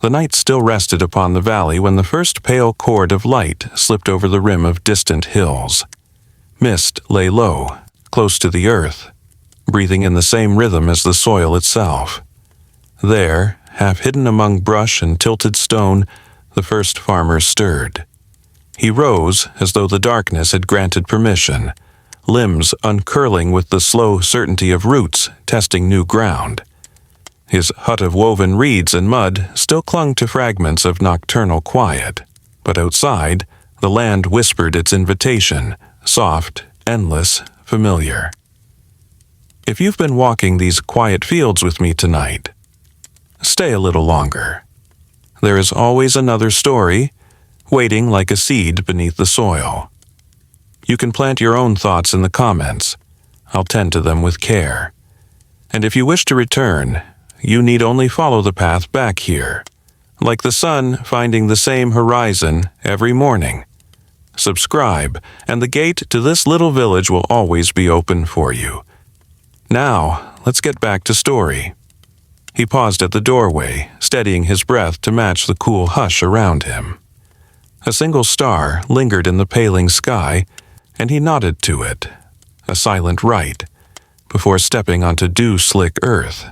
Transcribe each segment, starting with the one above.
The night still rested upon the valley when the first pale cord of light slipped over the rim of distant hills. Mist lay low, close to the earth, breathing in the same rhythm as the soil itself. There, half hidden among brush and tilted stone, the first farmer stirred. He rose as though the darkness had granted permission, limbs uncurling with the slow certainty of roots testing new ground. His hut of woven reeds and mud still clung to fragments of nocturnal quiet, but outside, the land whispered its invitation, soft, endless, familiar. If you've been walking these quiet fields with me tonight, stay a little longer. There is always another story, waiting like a seed beneath the soil. You can plant your own thoughts in the comments. I'll tend to them with care. And if you wish to return, you need only follow the path back here, like the sun finding the same horizon every morning. Subscribe, and the gate to this little village will always be open for you. Now, let's get back to story. He paused at the doorway, steadying his breath to match the cool hush around him. A single star lingered in the paling sky, and he nodded to it, a silent rite, before stepping onto dew-slick earth.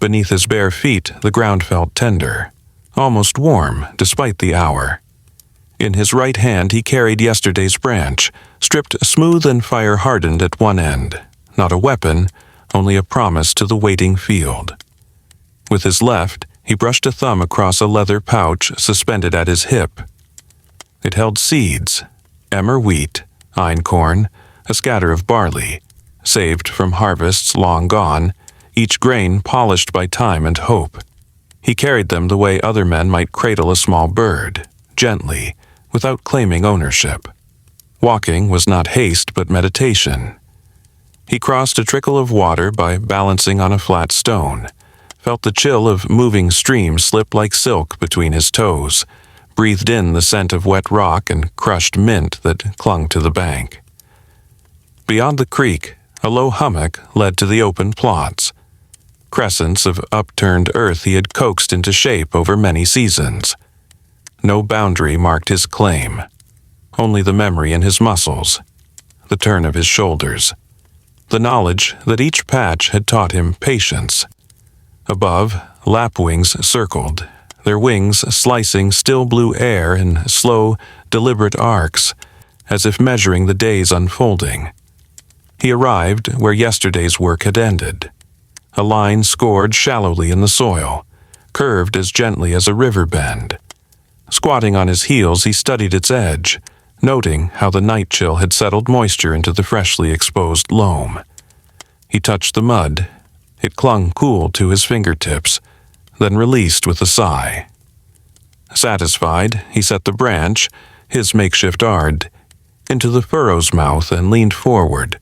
Beneath his bare feet, the ground felt tender, almost warm despite the hour. In his right hand he carried yesterday's branch, stripped smooth and fire-hardened at one end. Not a weapon, only a promise to the waiting field. With his left, he brushed a thumb across a leather pouch suspended at his hip. It held seeds, emmer wheat, einkorn, a scatter of barley, saved from harvests long gone, each grain polished by time and hope. He carried them the way other men might cradle a small bird, gently, without claiming ownership. Walking was not haste but meditation. He crossed a trickle of water by balancing on a flat stone, felt the chill of moving stream slip like silk between his toes, breathed in the scent of wet rock and crushed mint that clung to the bank. Beyond the creek, a low hummock led to the open plots, crescents of upturned earth he had coaxed into shape over many seasons. No boundary marked his claim, only the memory in his muscles, the turn of his shoulders, the knowledge that each patch had taught him patience. Above, lapwings circled, their wings slicing still blue air in slow, deliberate arcs, as if measuring the day's unfolding. He arrived where yesterday's work had ended. A line scored shallowly in the soil, curved as gently as a river bend. Squatting on his heels, he studied its edge, noting how the night chill had settled moisture into the freshly exposed loam. He touched the mud. It clung cool to his fingertips, then released with a sigh. Satisfied, he set the branch, his makeshift ard, into the furrow's mouth and leaned forward,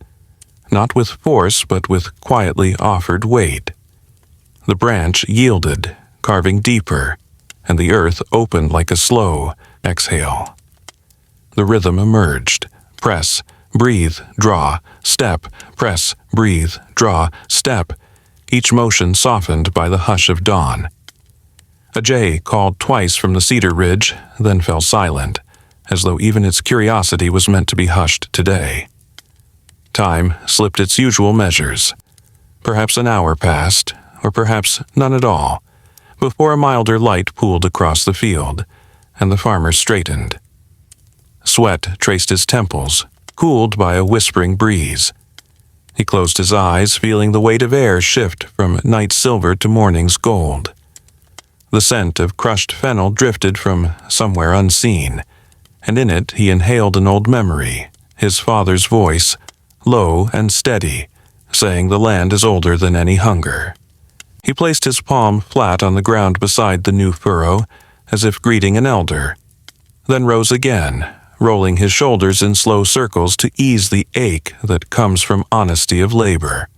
not with force but with quietly offered weight. The branch yielded, carving deeper, and the earth opened like a slow exhale. The rhythm emerged. Press, breathe, draw, step, press, breathe, draw, step, each motion softened by the hush of dawn. A jay called twice from the cedar ridge, then fell silent, as though even its curiosity was meant to be hushed today. Time slipped its usual measures. Perhaps an hour passed, or perhaps none at all, before a milder light pooled across the field, and the farmer straightened. Sweat traced his temples, cooled by a whispering breeze. He closed his eyes, feeling the weight of air shift from night's silver to morning's gold. The scent of crushed fennel drifted from somewhere unseen, and in it he inhaled an old memory, his father's voice, low and steady, saying the land is older than any hunger. He placed his palm flat on the ground beside the new furrow, as if greeting an elder, then rose again, rolling his shoulders in slow circles to ease the ache that comes from honesty of labor.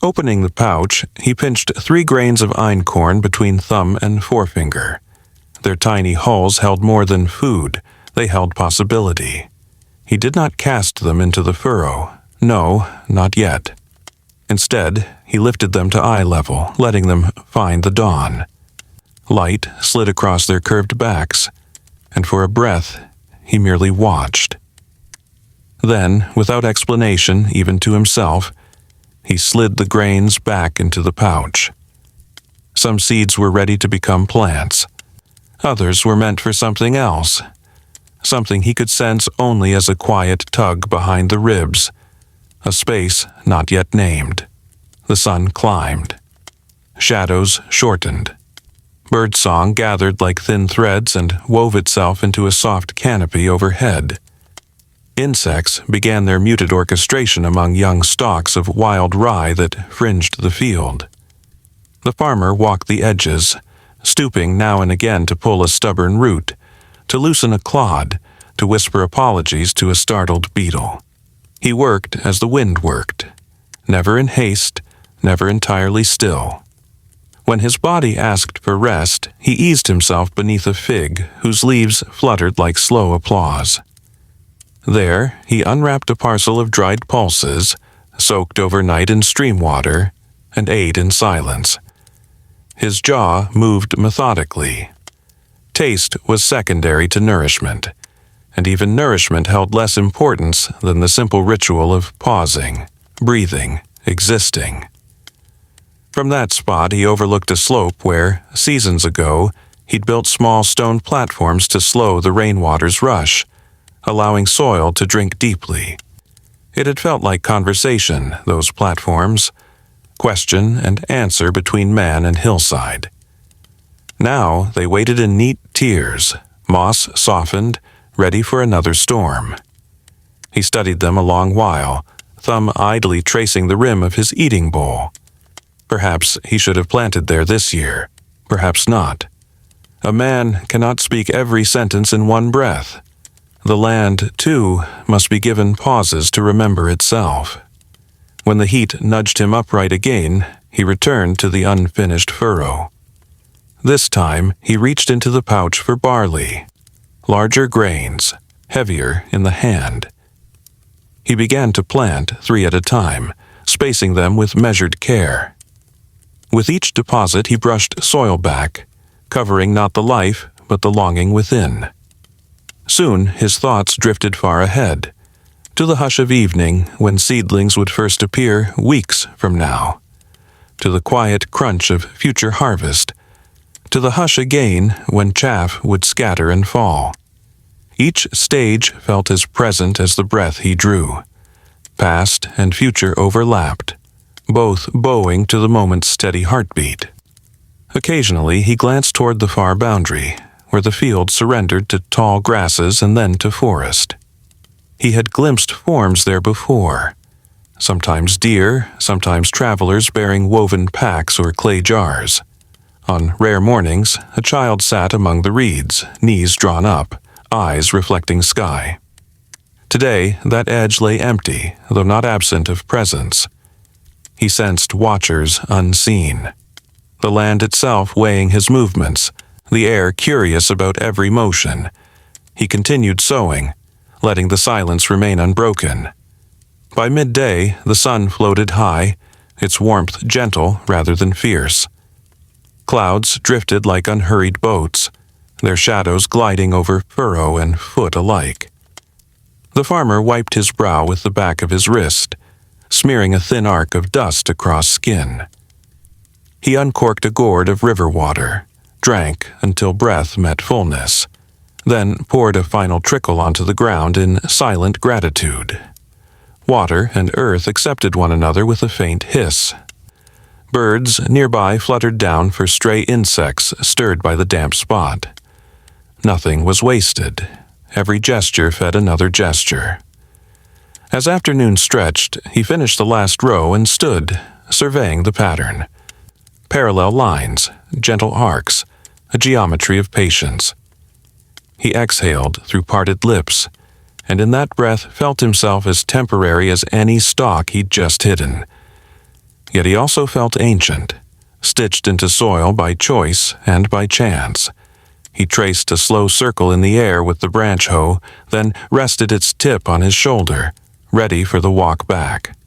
Opening the pouch, he pinched 3 grains of einkorn between thumb and forefinger. Their tiny hulls held more than food, they held possibility. He did not cast them into the furrow. No, not yet. Instead, he lifted them to eye level, letting them find the dawn. Light slid across their curved backs, and for a breath he merely watched. Then, without explanation even to himself, he slid the grains back into the pouch. Some seeds were ready to become plants. Others were meant for something else, something he could sense only as a quiet tug behind the ribs, a space not yet named. The sun climbed. Shadows shortened. Birdsong gathered like thin threads and wove itself into a soft canopy overhead. Insects began their muted orchestration among young stalks of wild rye that fringed the field. The farmer walked the edges, stooping now and again to pull a stubborn root, to loosen a clod, to whisper apologies to a startled beetle. He worked as the wind worked, never in haste, never entirely still. When his body asked for rest, he eased himself beneath a fig whose leaves fluttered like slow applause. There, he unwrapped a parcel of dried pulses, soaked overnight in stream water, and ate in silence. His jaw moved methodically. Taste was secondary to nourishment, and even nourishment held less importance than the simple ritual of pausing, breathing, existing. From that spot he overlooked a slope where, seasons ago, he'd built small stone platforms to slow the rainwater's rush, allowing soil to drink deeply. It had felt like conversation, those platforms, question and answer between man and hillside. Now they waited in neat tiers, moss softened, ready for another storm. He studied them a long while, thumb idly tracing the rim of his eating bowl. Perhaps he should have planted there this year, perhaps not. A man cannot speak every sentence in one breath. The land, too, must be given pauses to remember itself. When the heat nudged him upright again, he returned to the unfinished furrow. This time he reached into the pouch for barley. Larger grains, heavier in the hand. He began to plant 3 at a time, spacing them with measured care. With each deposit he brushed soil back, covering not the life but the longing within. Soon his thoughts drifted far ahead, to the hush of evening when seedlings would first appear weeks from now, to the quiet crunch of future harvest, to the hush again when chaff would scatter and fall. Each stage felt as present as the breath he drew. Past and future overlapped, both bowing to the moment's steady heartbeat. Occasionally he glanced toward the far boundary, where the field surrendered to tall grasses and then to forest. He had glimpsed forms there before, sometimes deer, sometimes travelers bearing woven packs or clay jars. On rare mornings, a child sat among the reeds, knees drawn up, eyes reflecting sky. Today, that edge lay empty, though not absent of presence. He sensed watchers unseen, the land itself weighing his movements, the air curious about every motion. He continued sowing, letting the silence remain unbroken. By midday, the sun floated high, its warmth gentle rather than fierce. Clouds drifted like unhurried boats, their shadows gliding over furrow and foot alike. The farmer wiped his brow with the back of his wrist, smearing a thin arc of dust across skin. He uncorked a gourd of river water, drank until breath met fullness, then poured a final trickle onto the ground in silent gratitude. Water and earth accepted one another with a faint hiss. Birds nearby fluttered down for stray insects stirred by the damp spot. Nothing was wasted. Every gesture fed another gesture. As afternoon stretched, he finished the last row and stood, surveying the pattern. Parallel lines, gentle arcs, a geometry of patience. He exhaled through parted lips, and in that breath felt himself as temporary as any stalk he'd just hidden. Yet he also felt ancient, stitched into soil by choice and by chance. He traced a slow circle in the air with the branch hoe, then rested its tip on his shoulder, ready for the walk back.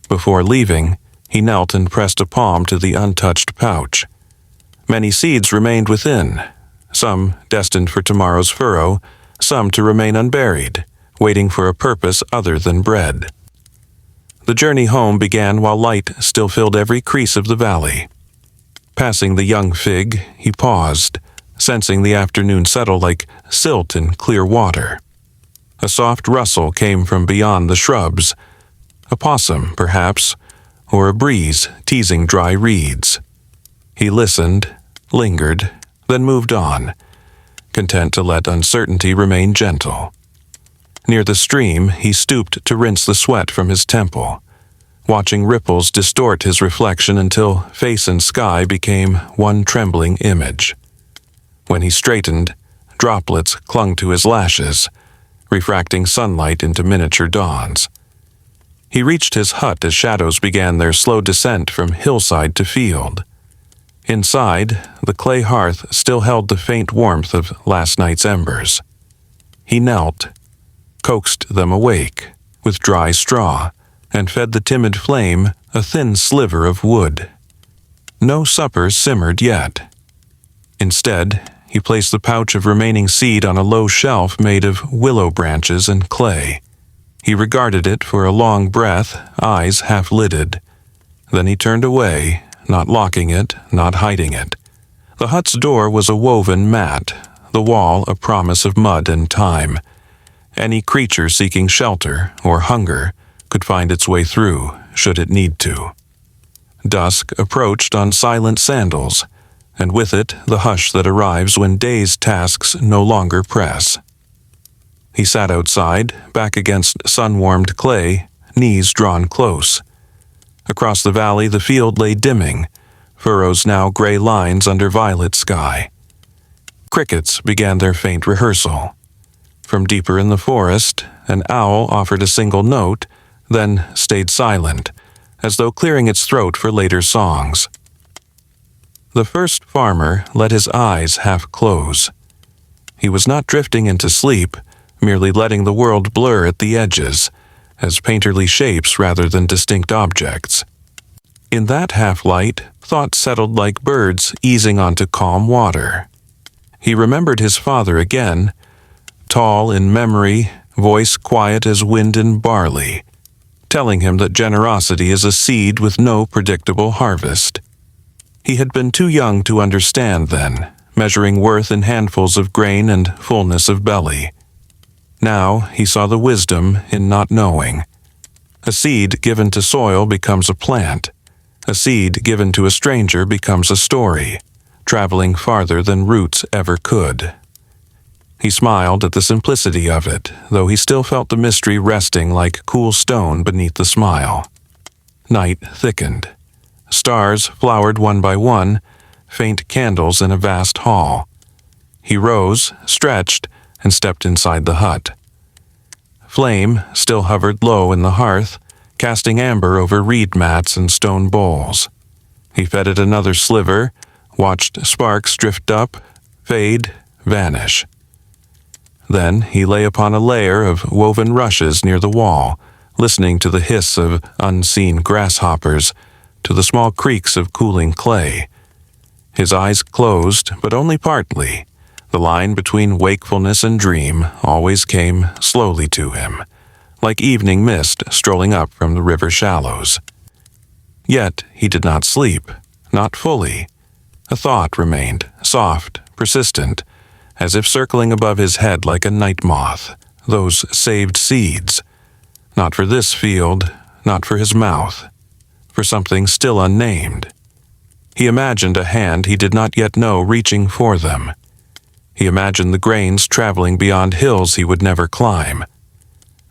Before leaving, he knelt and pressed a palm to the untouched pouch. Many seeds remained within, some destined for tomorrow's furrow, some to remain unburied, waiting for a purpose other than bread. The journey home began while light still filled every crease of the valley. Passing the young fig, he paused, sensing the afternoon settle like silt in clear water. A soft rustle came from beyond the shrubs, a possum, perhaps, or a breeze teasing dry reeds. He listened, lingered, then moved on, content to let uncertainty remain gentle. Near the stream, he stooped to rinse the sweat from his temple, watching ripples distort his reflection until face and sky became one trembling image. When he straightened, droplets clung to his lashes, refracting sunlight into miniature dawns. He reached his hut as shadows began their slow descent from hillside to field. Inside, the clay hearth still held the faint warmth of last night's embers. He knelt, coaxed them awake with dry straw, and fed the timid flame a thin sliver of wood. No supper simmered yet. Instead, he placed the pouch of remaining seed on a low shelf made of willow branches and clay. He regarded it for a long breath, eyes half-lidded. Then he turned away, not locking it, not hiding it. The hut's door was a woven mat, the wall a promise of mud and time. Any creature seeking shelter or hunger could find its way through, should it need to. Dusk approached on silent sandals, and with it the hush that arrives when day's tasks no longer press. He sat outside, back against sun-warmed clay, knees drawn close. Across the valley the field lay dimming, furrows now gray lines under violet sky. Crickets began their faint rehearsal. From deeper in the forest, an owl offered a single note, then stayed silent, as though clearing its throat for later songs. The first farmer let his eyes half close. He was not drifting into sleep, merely letting the world blur at the edges, as painterly shapes rather than distinct objects. In that half-light, thoughts settled like birds easing onto calm water. He remembered his father again, tall in memory, voice quiet as wind in barley, telling him that generosity is a seed with no predictable harvest. He had been too young to understand then, measuring worth in handfuls of grain and fullness of belly. Now he saw the wisdom in not knowing. A seed given to soil becomes a plant. A seed given to a stranger becomes a story, traveling farther than roots ever could. He smiled at the simplicity of it, though he still felt the mystery resting like cool stone beneath the smile. Night thickened. Stars flowered one by one, faint candles in a vast hall. He rose, stretched, and stepped inside the hut. Flame still hovered low in the hearth, casting amber over reed mats and stone bowls. He fed it another sliver, watched sparks drift up, fade, vanish. Then he lay upon a layer of woven rushes near the wall, listening to the hiss of unseen grasshoppers, to the small creaks of cooling clay. His eyes closed, but only partly. The line between wakefulness and dream always came slowly to him, like evening mist strolling up from the river shallows. Yet he did not sleep, not fully. A thought remained, soft, persistent, as if circling above his head like a night moth, those saved seeds. Not for this field, not for his mouth, for something still unnamed. He imagined a hand he did not yet know reaching for them. He imagined the grains traveling beyond hills he would never climb.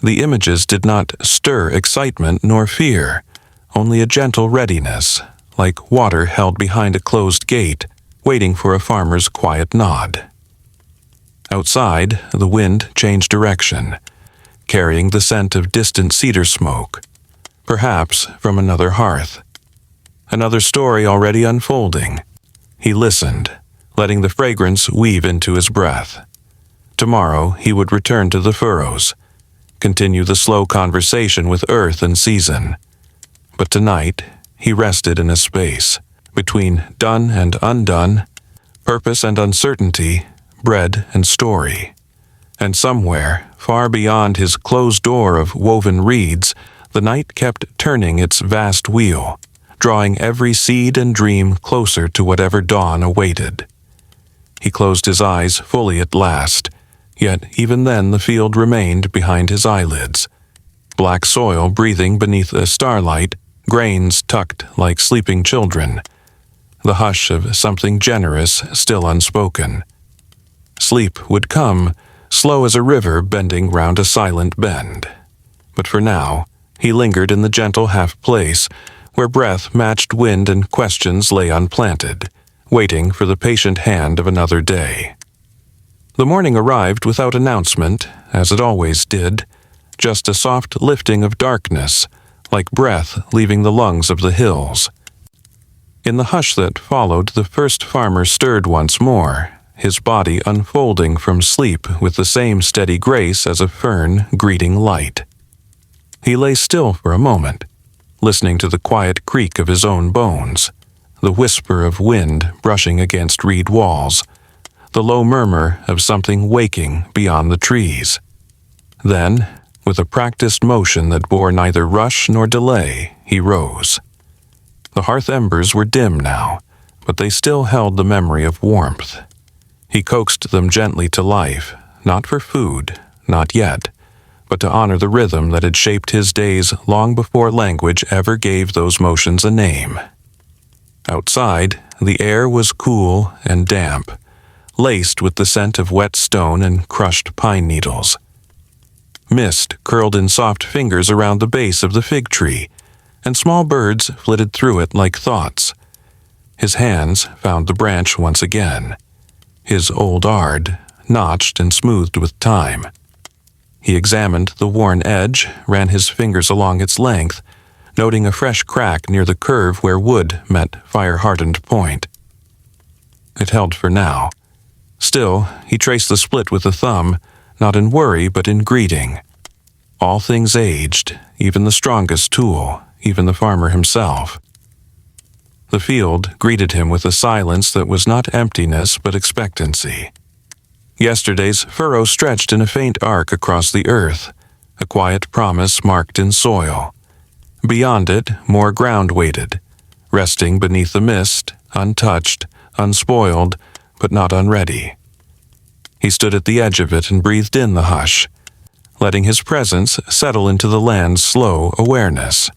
The images did not stir excitement nor fear, only a gentle readiness, like water held behind a closed gate, waiting for a farmer's quiet nod. Outside, the wind changed direction, carrying the scent of distant cedar smoke, perhaps from another hearth. Another story already unfolding. He listened, letting the fragrance weave into his breath. Tomorrow he would return to the furrows, continue the slow conversation with earth and season. But tonight he rested in a space, between done and undone, purpose and uncertainty, bread and story. And somewhere, far beyond his closed door of woven reeds, the night kept turning its vast wheel, drawing every seed and dream closer to whatever dawn awaited. He closed his eyes fully at last, yet even then the field remained behind his eyelids. Black soil breathing beneath the starlight, grains tucked like sleeping children, the hush of something generous still unspoken. Sleep would come, slow as a river bending round a silent bend. But for now, he lingered in the gentle half-place, where breath matched wind and questions lay unplanted, waiting for the patient hand of another day. The morning arrived without announcement, as it always did, just a soft lifting of darkness, like breath leaving the lungs of the hills. In the hush that followed, the first farmer stirred once more, his body unfolding from sleep with the same steady grace as a fern greeting light. He lay still for a moment, listening to the quiet creak of his own bones, the whisper of wind brushing against reed walls, the low murmur of something waking beyond the trees. Then, with a practiced motion that bore neither rush nor delay, he rose. The hearth embers were dim now, but they still held the memory of warmth. He coaxed them gently to life, not for food, not yet, but to honor the rhythm that had shaped his days long before language ever gave those motions a name. Outside, the air was cool and damp, laced with the scent of wet stone and crushed pine needles. Mist curled in soft fingers around the base of the fig tree, and small birds flitted through it like thoughts. His hands found the branch once again, his old ard, notched and smoothed with time. He examined the worn edge, ran his fingers along its length, noting a fresh crack near the curve where wood met fire-hardened point. It held for now. Still, he traced the split with a thumb, not in worry but in greeting. All things aged, even the strongest tool, even the farmer himself. The field greeted him with a silence that was not emptiness but expectancy. Yesterday's furrow stretched in a faint arc across the earth, a quiet promise marked in soil. Beyond it, more ground waited, resting beneath the mist, untouched, unspoiled, but not unready. He stood at the edge of it and breathed in the hush, letting his presence settle into the land's slow awareness.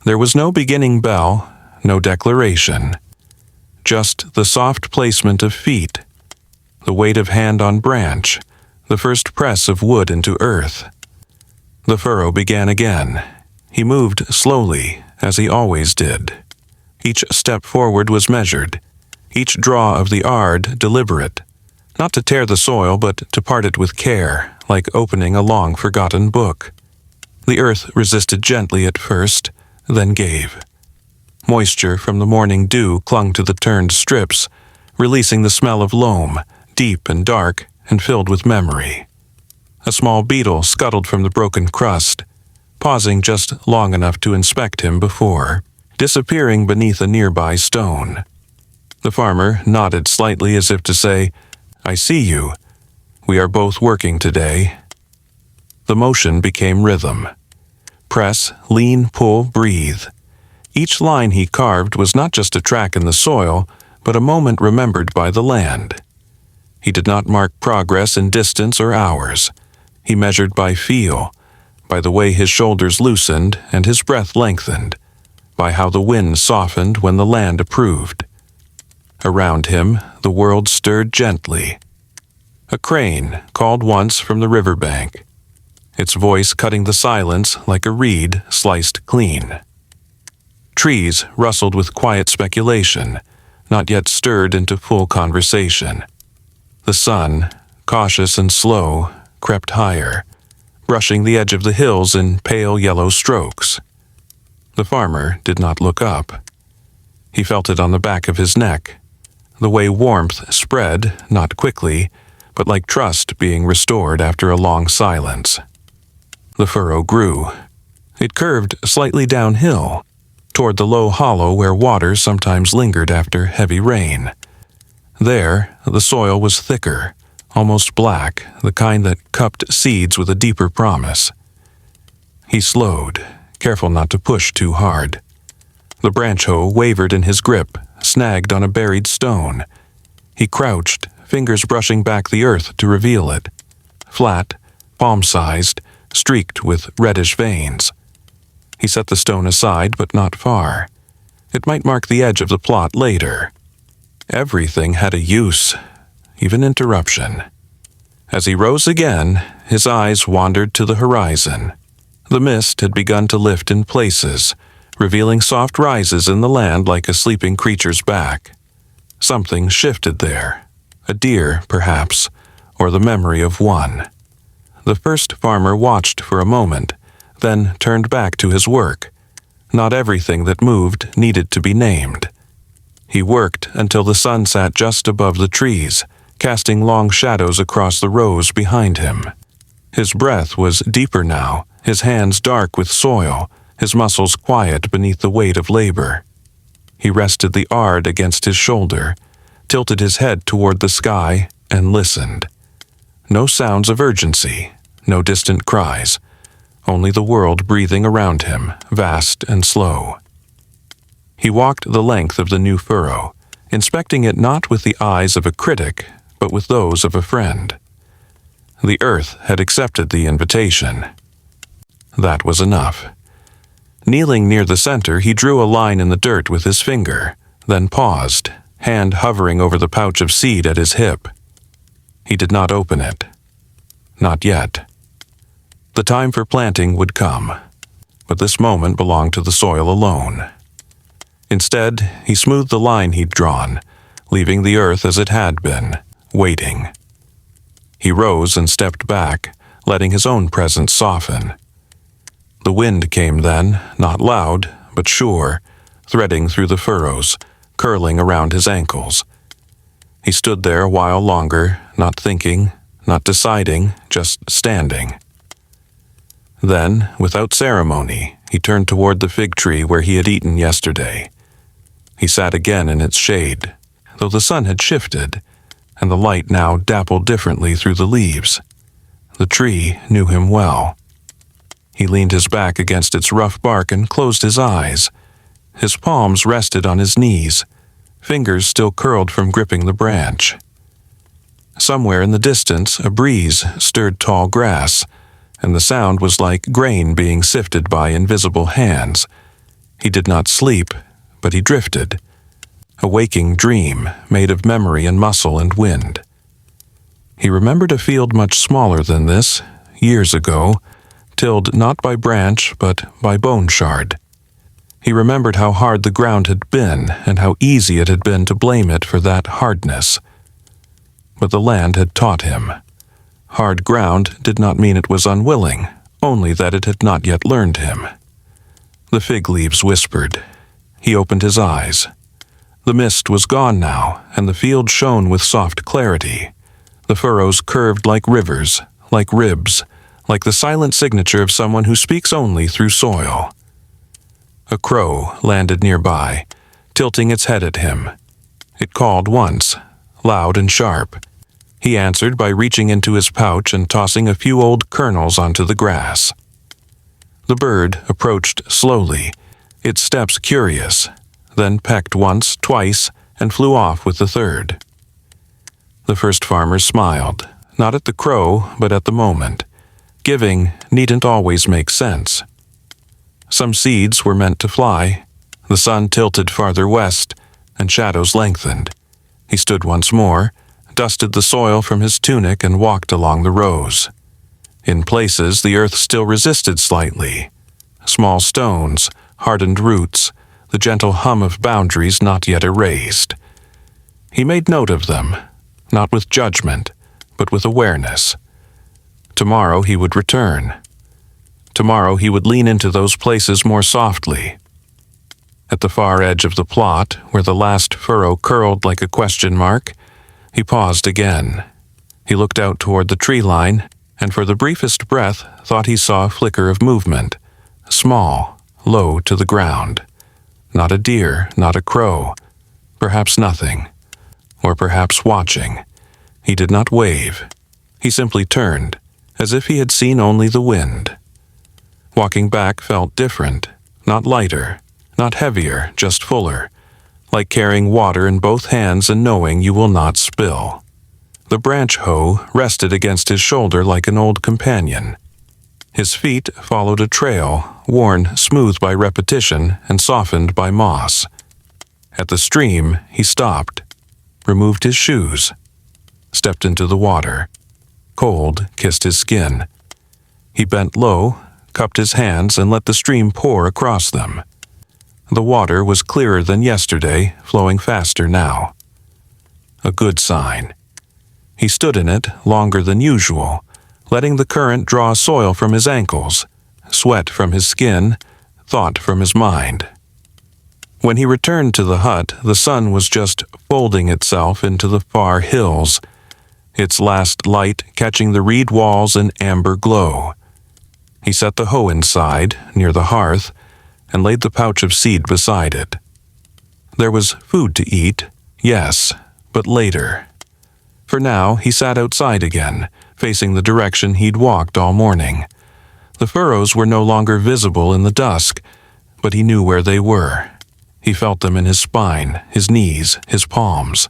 There was no beginning bell, no declaration, just the soft placement of feet, the weight of hand on branch, the first press of wood into earth. The furrow began again. He moved slowly, as he always did. Each step forward was measured, each draw of the ard deliberate, not to tear the soil but to part it with care, like opening a long-forgotten book. The earth resisted gently at first, then gave. Moisture from the morning dew clung to the turned strips, releasing the smell of loam, deep and dark and filled with memory. A small beetle scuttled from the broken crust, pausing just long enough to inspect him before disappearing beneath a nearby stone. The farmer nodded slightly as if to say, "I see you. We are both working today." The motion became rhythm. Press, lean, pull, breathe. Each line he carved was not just a track in the soil, but a moment remembered by the land. He did not mark progress in distance or hours. He measured by feel, by the way his shoulders loosened and his breath lengthened, by how the wind softened when the land approved. Around him, the world stirred gently. A crane called once from the riverbank, its voice cutting the silence like a reed sliced clean. Trees rustled with quiet speculation, not yet stirred into full conversation. The sun, cautious and slow, crept higher, brushing the edge of the hills in pale yellow strokes. The farmer did not look up. He felt it on the back of his neck, the way warmth spread, not quickly, but like trust being restored after a long silence. The furrow grew. It curved slightly downhill, toward the low hollow where water sometimes lingered after heavy rain. There, the soil was thicker, almost black, the kind that cupped seeds with a deeper promise. He slowed, careful not to push too hard. The branch hoe wavered in his grip, snagged on a buried stone. He crouched, fingers brushing back the earth to reveal it. Flat, palm-sized, streaked with reddish veins. He set the stone aside, but not far. It might mark the edge of the plot later. Everything had a use, even interruption. As he rose again, his eyes wandered to the horizon. The mist had begun to lift in places, revealing soft rises in the land like a sleeping creature's back. Something shifted there. A deer, perhaps, or the memory of one. The first farmer watched for a moment, then turned back to his work. Not everything that moved needed to be named. He worked until the sun sat just above the trees, casting long shadows across the rows behind him. His breath was deeper now, his hands dark with soil, his muscles quiet beneath the weight of labor. He rested the ard against his shoulder, tilted his head toward the sky, and listened. No sounds of urgency, no distant cries, only the world breathing around him, vast and slow. He walked the length of the new furrow, inspecting it not with the eyes of a critic, but with those of a friend. The earth had accepted the invitation. That was enough. Kneeling near the center, he drew a line in the dirt with his finger, then paused, hand hovering over the pouch of seed at his hip. He did not open it. Not yet. The time for planting would come, but this moment belonged to the soil alone. Instead, he smoothed the line he'd drawn, leaving the earth as it had been, waiting. He rose and stepped back, letting his own presence soften. The wind came then, not loud, but sure, threading through the furrows, curling around his ankles. He stood there a while longer, not thinking, not deciding, just standing. Then, without ceremony, he turned toward the fig tree where he had eaten yesterday. He sat again in its shade, though the sun had shifted, and the light now dappled differently through the leaves. The tree knew him well. He leaned his back against its rough bark and closed his eyes. His palms rested on his knees, fingers still curled from gripping the branch. Somewhere in the distance, a breeze stirred tall grass, and the sound was like grain being sifted by invisible hands. He did not sleep, but he drifted, a waking dream made of memory and muscle and wind. He remembered a field much smaller than this, years ago, tilled not by branch but by bone shard. He remembered how hard the ground had been and how easy it had been to blame it for that hardness. But the land had taught him. Hard ground did not mean it was unwilling, only that it had not yet learned him. The fig leaves whispered. He opened his eyes. The mist was gone now, and the field shone with soft clarity. The furrows curved like rivers, like ribs, like the silent signature of someone who speaks only through soil. A crow landed nearby, tilting its head at him. It called once, loud and sharp. He answered by reaching into his pouch and tossing a few old kernels onto the grass. The bird approached slowly, its steps curious, then pecked once, twice, and flew off with the third. The first farmer smiled, not at the crow, but at the moment. Giving needn't always make sense. Some seeds were meant to fly. The sun tilted farther west, and shadows lengthened. He stood once more, dusted the soil from his tunic, and walked along the rows. In places, the earth still resisted slightly. Small stones, hardened roots, the gentle hum of boundaries not yet erased. He made note of them, not with judgment, but with awareness. Tomorrow he would return. Tomorrow he would lean into those places more softly. At the far edge of the plot, where the last furrow curled like a question mark, he paused again. He looked out toward the tree line, and for the briefest breath thought he saw a flicker of movement, small, low to the ground. Not a deer, not a crow. Perhaps nothing. Or perhaps watching. He did not wave. He simply turned, as if he had seen only the wind. Walking back felt different, not lighter, not heavier, just fuller, like carrying water in both hands and knowing you will not spill. The branch hoe rested against his shoulder like an old companion. His feet followed a trail, worn smooth by repetition and softened by moss. At the stream, he stopped, removed his shoes, stepped into the water. Cold kissed his skin. He bent low, cupped his hands, and let the stream pour across them. The water was clearer than yesterday, flowing faster now. A good sign. He stood in it longer than usual, letting the current draw soil from his ankles, sweat from his skin, thought from his mind. When he returned to the hut, the sun was just folding itself into the far hills, its last light catching the reed walls in amber glow. He set the hoe inside, near the hearth, and laid the pouch of seed beside it. There was food to eat, yes, but later. For now, he sat outside again, facing the direction he'd walked all morning. The furrows were no longer visible in the dusk, but he knew where they were. He felt them in his spine, his knees, his palms.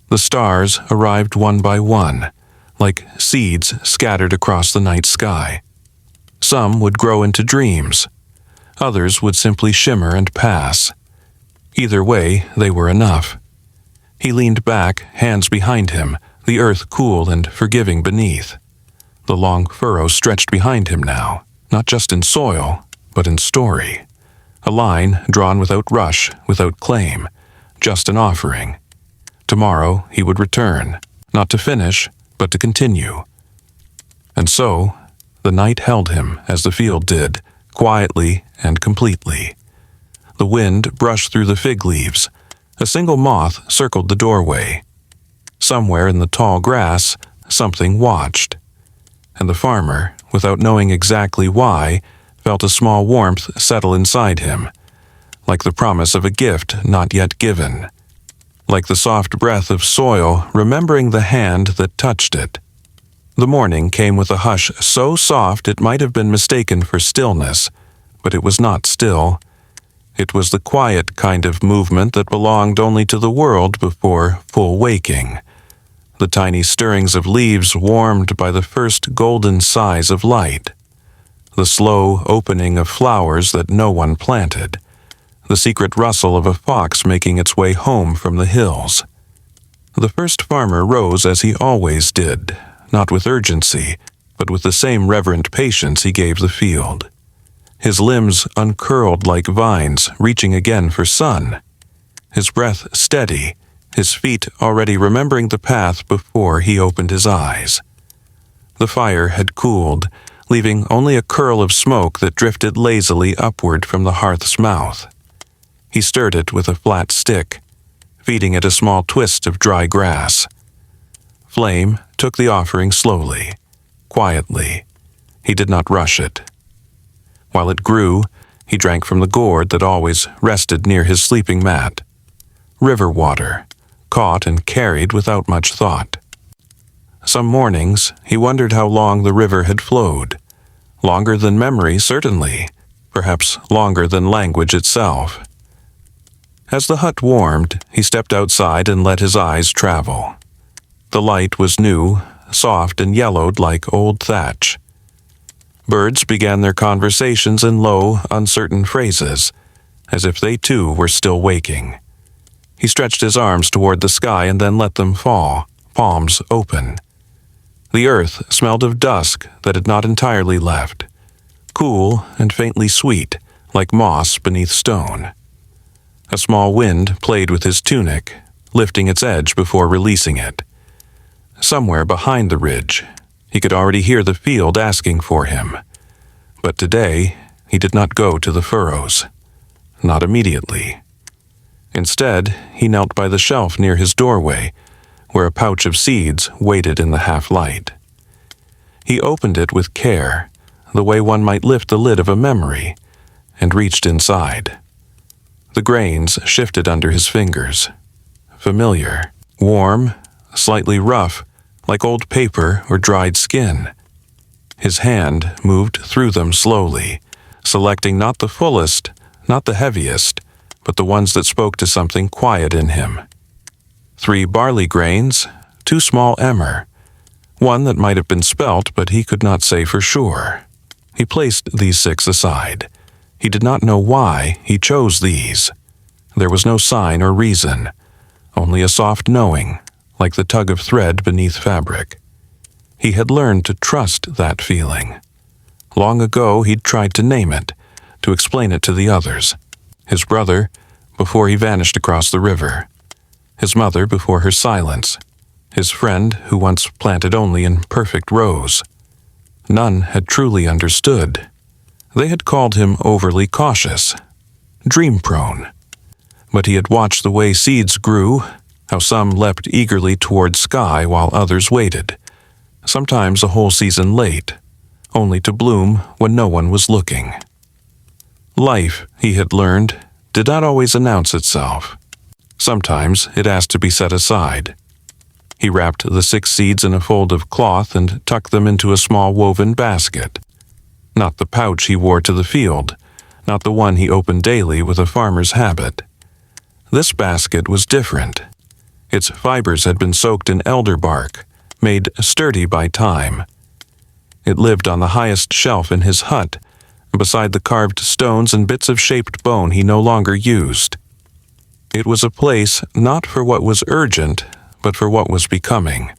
The stars arrived one by one, like seeds scattered across the night sky. Some would grow into dreams. Others would simply shimmer and pass. Either way, they were enough. He leaned back, hands behind him, the earth cool and forgiving beneath. The long furrow stretched behind him now, not just in soil, but in story. A line drawn without rush, without claim, just an offering. Tomorrow he would return, not to finish, but to continue. And so, the night held him as the field did, quietly and completely. The wind brushed through the fig leaves. A single moth circled the doorway. Somewhere in the tall grass, something watched. And the farmer, without knowing exactly why, felt a small warmth settle inside him, like the promise of a gift not yet given, like the soft breath of soil remembering the hand that touched it. The morning came with a hush so soft it might have been mistaken for stillness, but it was not still. It was the quiet kind of movement that belonged only to the world before full waking. The tiny stirrings of leaves warmed by the first golden sighs of light. The slow opening of flowers that no one planted. The secret rustle of a fox making its way home from the hills. The first farmer rose as he always did, not with urgency, but with the same reverent patience he gave the field. His limbs uncurled like vines, reaching again for sun. His breath steady, his feet already remembering the path before he opened his eyes. The fire had cooled, leaving only a curl of smoke that drifted lazily upward from the hearth's mouth. He stirred it with a flat stick, feeding it a small twist of dry grass. Flame took the offering slowly, quietly. He did not rush it. While it grew, he drank from the gourd that always rested near his sleeping mat. River water, caught and carried without much thought. Some mornings, he wondered how long the river had flowed. Longer than memory, certainly. Perhaps longer than language itself. As the hut warmed, he stepped outside and let his eyes travel. The light was new, soft and yellowed like old thatch. Birds began their conversations in low, uncertain phrases, as if they too were still waking. He stretched his arms toward the sky and then let them fall, palms open. The earth smelled of dusk that had not entirely left, cool and faintly sweet, like moss beneath stone. A small wind played with his tunic, lifting its edge before releasing it. Somewhere behind the ridge, he could already hear the field asking for him. But today, he did not go to the furrows. Not immediately. Instead, he knelt by the shelf near his doorway, where a pouch of seeds waited in the half-light. He opened it with care, the way one might lift the lid of a memory, and reached inside. The grains shifted under his fingers. Familiar, warm, slightly rough, like old paper or dried skin. His hand moved through them slowly, selecting not the fullest, not the heaviest, but the ones that spoke to something quiet in him. 3 barley grains, 2 small emmer, one that might have been spelt, but he could not say for sure. He placed these 6 aside. He did not know why he chose these. There was no sign or reason, only a soft knowing, like the tug of thread beneath fabric. He had learned to trust that feeling. Long ago he'd tried to name it, to explain it to the others. His brother, before he vanished across the river. His mother before her silence. His friend who once planted only in perfect rows. None had truly understood. They had called him overly cautious, dream-prone. But he had watched the way seeds grew, how some leapt eagerly toward sky while others waited, sometimes a whole season late, only to bloom when no one was looking. Life, he had learned, did not always announce itself. Sometimes it asked to be set aside. He wrapped the 6 seeds in a fold of cloth and tucked them into a small woven basket. Not the pouch he wore to the field, not the one he opened daily with a farmer's habit. This basket was different. Its fibers had been soaked in elder bark, made sturdy by time. It lived on the highest shelf in his hut, beside the carved stones and bits of shaped bone he no longer used. It was a place not for what was urgent, but for what was becoming.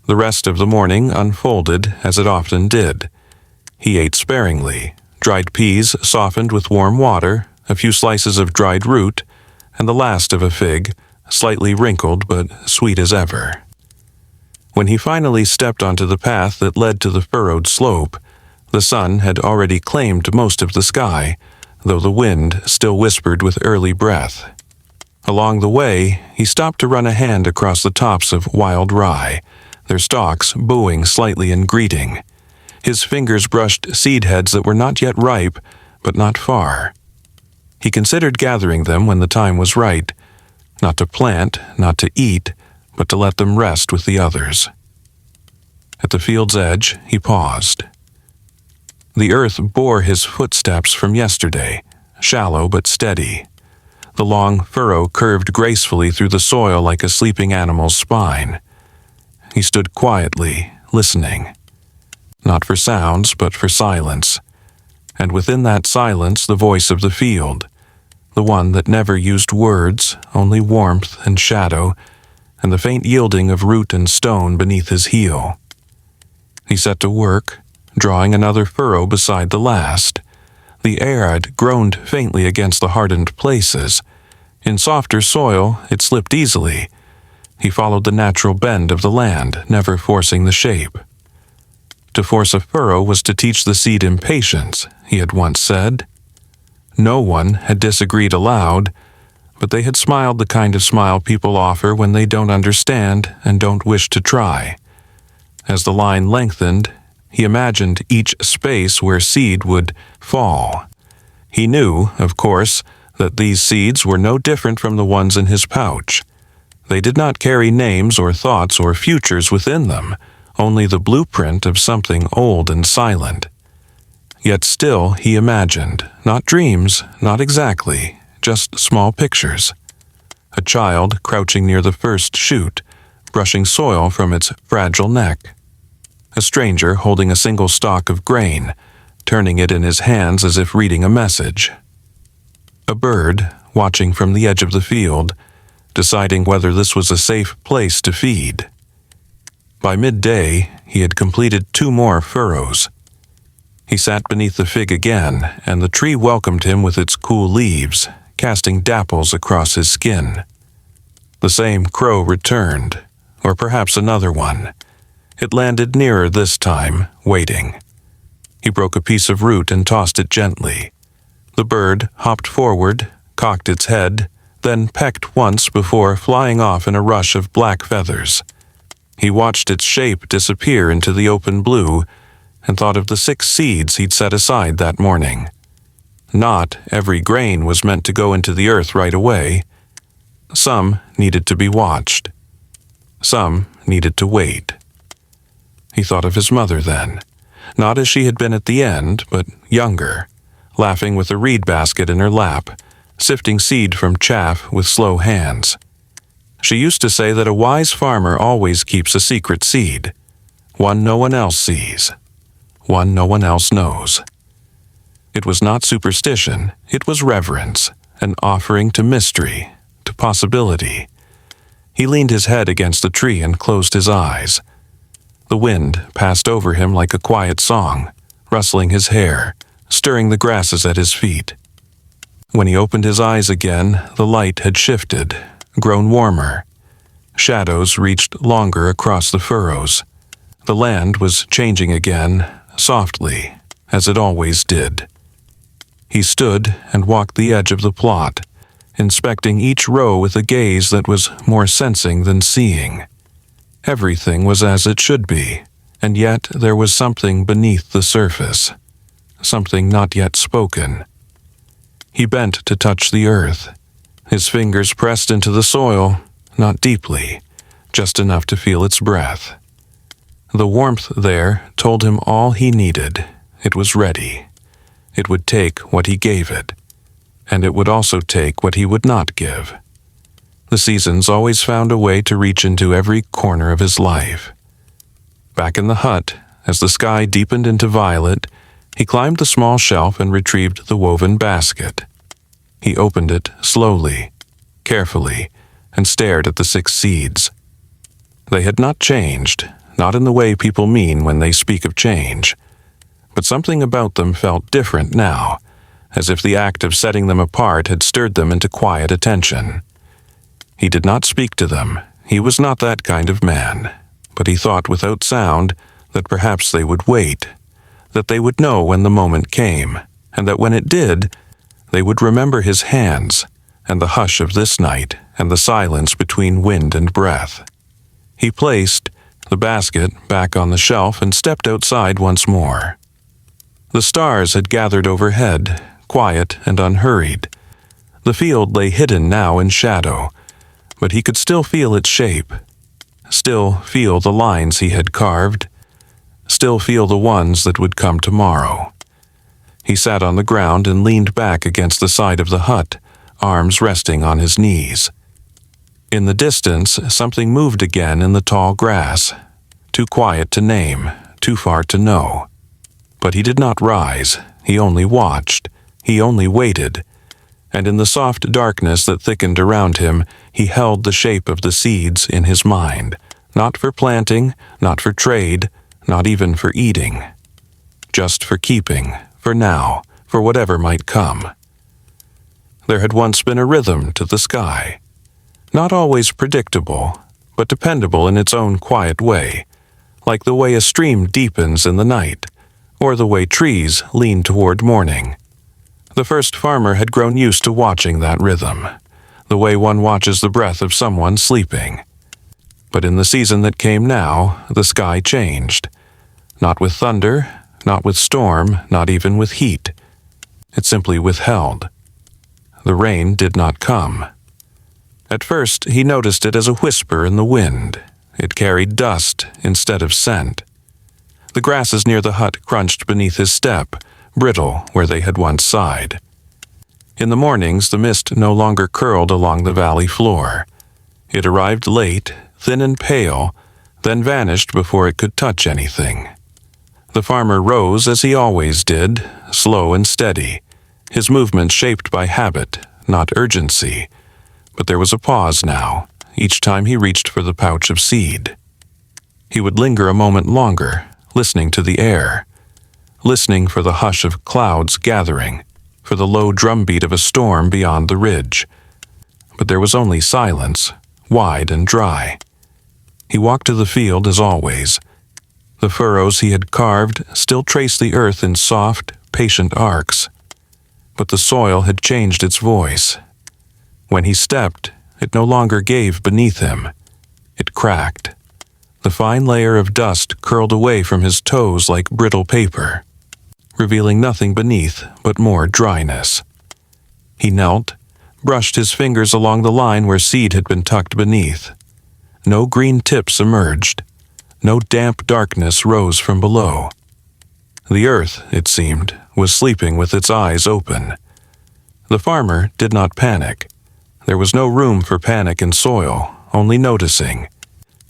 The rest of the morning unfolded as it often did. He ate sparingly, dried peas softened with warm water, a few slices of dried root, and the last of a fig, slightly wrinkled but sweet as ever. When he finally stepped onto the path that led to the furrowed slope, the sun had already claimed most of the sky, though the wind still whispered with early breath. Along the way, he stopped to run a hand across the tops of wild rye, their stalks bowing slightly in greeting. His fingers brushed seed heads that were not yet ripe, but not far. He considered gathering them when the time was right, not to plant, not to eat, but to let them rest with the others. At the field's edge, he paused. The earth bore his footsteps from yesterday, shallow but steady. The long furrow curved gracefully through the soil like a sleeping animal's spine. He stood quietly, listening. Not for sounds, but for silence. And within that silence the voice of the field, the one that never used words, only warmth and shadow, and the faint yielding of root and stone beneath his heel. He set to work, drawing another furrow beside the last. The air had groaned faintly against the hardened places. In softer soil, it slipped easily. He followed the natural bend of the land, never forcing the shape. To force a furrow was to teach the seed impatience, he had once said. No one had disagreed aloud, but they had smiled the kind of smile people offer when they don't understand and don't wish to try. As the line lengthened, he imagined each space where seed would fall. He knew, of course, that these seeds were no different from the ones in his pouch. They did not carry names or thoughts or futures within them, only the blueprint of something old and silent. Yet still he imagined, not dreams, not exactly, just small pictures. A child crouching near the first shoot, brushing soil from its fragile neck. A stranger holding a single stalk of grain, turning it in his hands as if reading a message. A bird, watching from the edge of the field, deciding whether this was a safe place to feed. By midday, he had completed 2 more furrows. He sat beneath the fig again, and the tree welcomed him with its cool leaves, casting dapples across his skin. The same crow returned, or perhaps another one. It landed nearer this time, waiting. He broke a piece of root and tossed it gently. The bird hopped forward, cocked its head, then pecked once before flying off in a rush of black feathers. He watched its shape disappear into the open blue and thought of the 6 seeds he'd set aside that morning. Not every grain was meant to go into the earth right away. Some needed to be watched. Some needed to wait. He thought of his mother then, not as she had been at the end, but younger, laughing with a reed basket in her lap, sifting seed from chaff with slow hands. She used to say that a wise farmer always keeps a secret seed, one no one else sees, one no one else knows. It was not superstition, it was reverence, an offering to mystery, to possibility. He leaned his head against the tree and closed his eyes. The wind passed over him like a quiet song, rustling his hair, stirring the grasses at his feet. When he opened his eyes again, the light had shifted, grown warmer. Shadows reached longer across the furrows. The land was changing again, softly, as it always did. He stood and walked the edge of the plot, inspecting each row with a gaze that was more sensing than seeing. Everything was as it should be, and yet there was something beneath the surface, something not yet spoken. He bent to touch the earth. His fingers pressed into the soil, not deeply, just enough to feel its breath. The warmth there told him all he needed. It was ready. It would take what he gave it, and it would also take what he would not give. The seasons always found a way to reach into every corner of his life. Back in the hut, as the sky deepened into violet, he climbed the small shelf and retrieved the woven basket. He opened it slowly, carefully, and stared at the 6 seeds. They had not changed, not in the way people mean when they speak of change, but something about them felt different now, as if the act of setting them apart had stirred them into quiet attention. He did not speak to them. He was not that kind of man, but he thought without sound that perhaps they would wait, that they would know when the moment came, and that when it did, they would remember his hands, and the hush of this night, and the silence between wind and breath. He placed the basket back on the shelf and stepped outside once more. The stars had gathered overhead, quiet and unhurried. The field lay hidden now in shadow, but he could still feel its shape, still feel the lines he had carved, still feel the ones that would come tomorrow. He sat on the ground and leaned back against the side of the hut, arms resting on his knees. In the distance, something moved again in the tall grass, too quiet to name, too far to know. But he did not rise, he only watched, he only waited, and in the soft darkness that thickened around him, he held the shape of the seeds in his mind, not for planting, not for trade, not even for eating. Just for keeping, for now, for whatever might come. There had once been a rhythm to the sky, not always predictable, but dependable in its own quiet way, like the way a stream deepens in the night, or the way trees lean toward morning. The first farmer had grown used to watching that rhythm, the way one watches the breath of someone sleeping. But in the season that came now, the sky changed. Not with thunder, not with storm, not even with heat. It simply withheld. The rain did not come. At first, he noticed it as a whisper in the wind. It carried dust instead of scent. The grasses near the hut crunched beneath his step, brittle where they had once sighed. In the mornings, the mist no longer curled along the valley floor. It arrived late, thin and pale, then vanished before it could touch anything. The farmer rose as he always did, slow and steady, his movements shaped by habit, not urgency. But there was a pause now, each time he reached for the pouch of seed. He would linger a moment longer, listening to the air, listening for the hush of clouds gathering, for the low drumbeat of a storm beyond the ridge. But there was only silence, wide and dry. He walked to the field as always. The furrows he had carved still traced the earth in soft, patient arcs. But the soil had changed its voice. When he stepped, it no longer gave beneath him. It cracked. The fine layer of dust curled away from his toes like brittle paper. revealing nothing beneath but more dryness. He knelt, brushed his fingers along the line where seed had been tucked beneath. No green tips emerged. No damp darkness rose from below. The earth, it seemed, was sleeping with its eyes open. The farmer did not panic. There was no room for panic in soil, only noticing.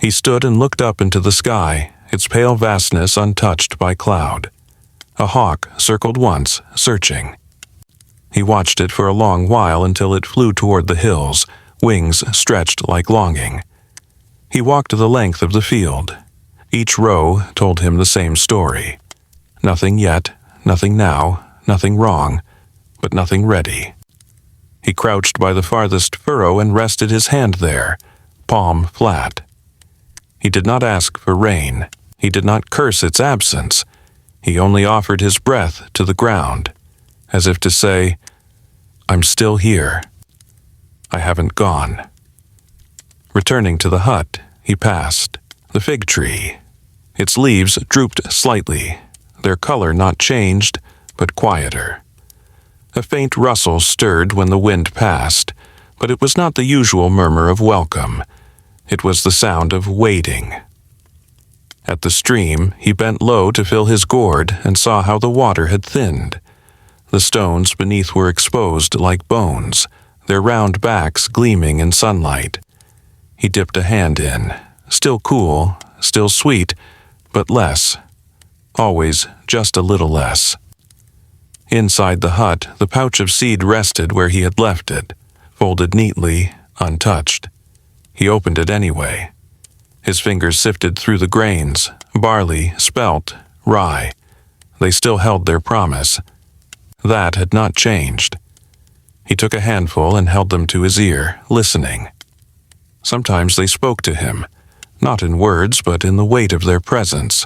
He stood and looked up into the sky, its pale vastness untouched by cloud. A hawk circled once, searching. He watched it for a long while until it flew toward the hills, wings stretched like longing. He walked the length of the field. Each row told him the same story. Nothing yet, nothing now, nothing wrong, but nothing ready. He crouched by the farthest furrow and rested his hand there, palm flat. He did not ask for rain. He did not curse its absence. He only offered his breath to the ground, as if to say, "I'm still here. I haven't gone." Returning to the hut, he passed the fig tree. Its leaves drooped slightly, their color not changed, but quieter. A faint rustle stirred when the wind passed, but it was not the usual murmur of welcome. It was the sound of waiting. At the stream, he bent low to fill his gourd and saw how the water had thinned. The stones beneath were exposed like bones, their round backs gleaming in sunlight. He dipped a hand in, still cool, still sweet, but less. Always just a little less. Inside the hut, the pouch of seed rested where he had left it, folded neatly, untouched. He opened it anyway. His fingers sifted through the grains, barley, spelt, rye. They still held their promise. That had not changed. He took a handful and held them to his ear, listening. Sometimes they spoke to him, not in words but in the weight of their presence.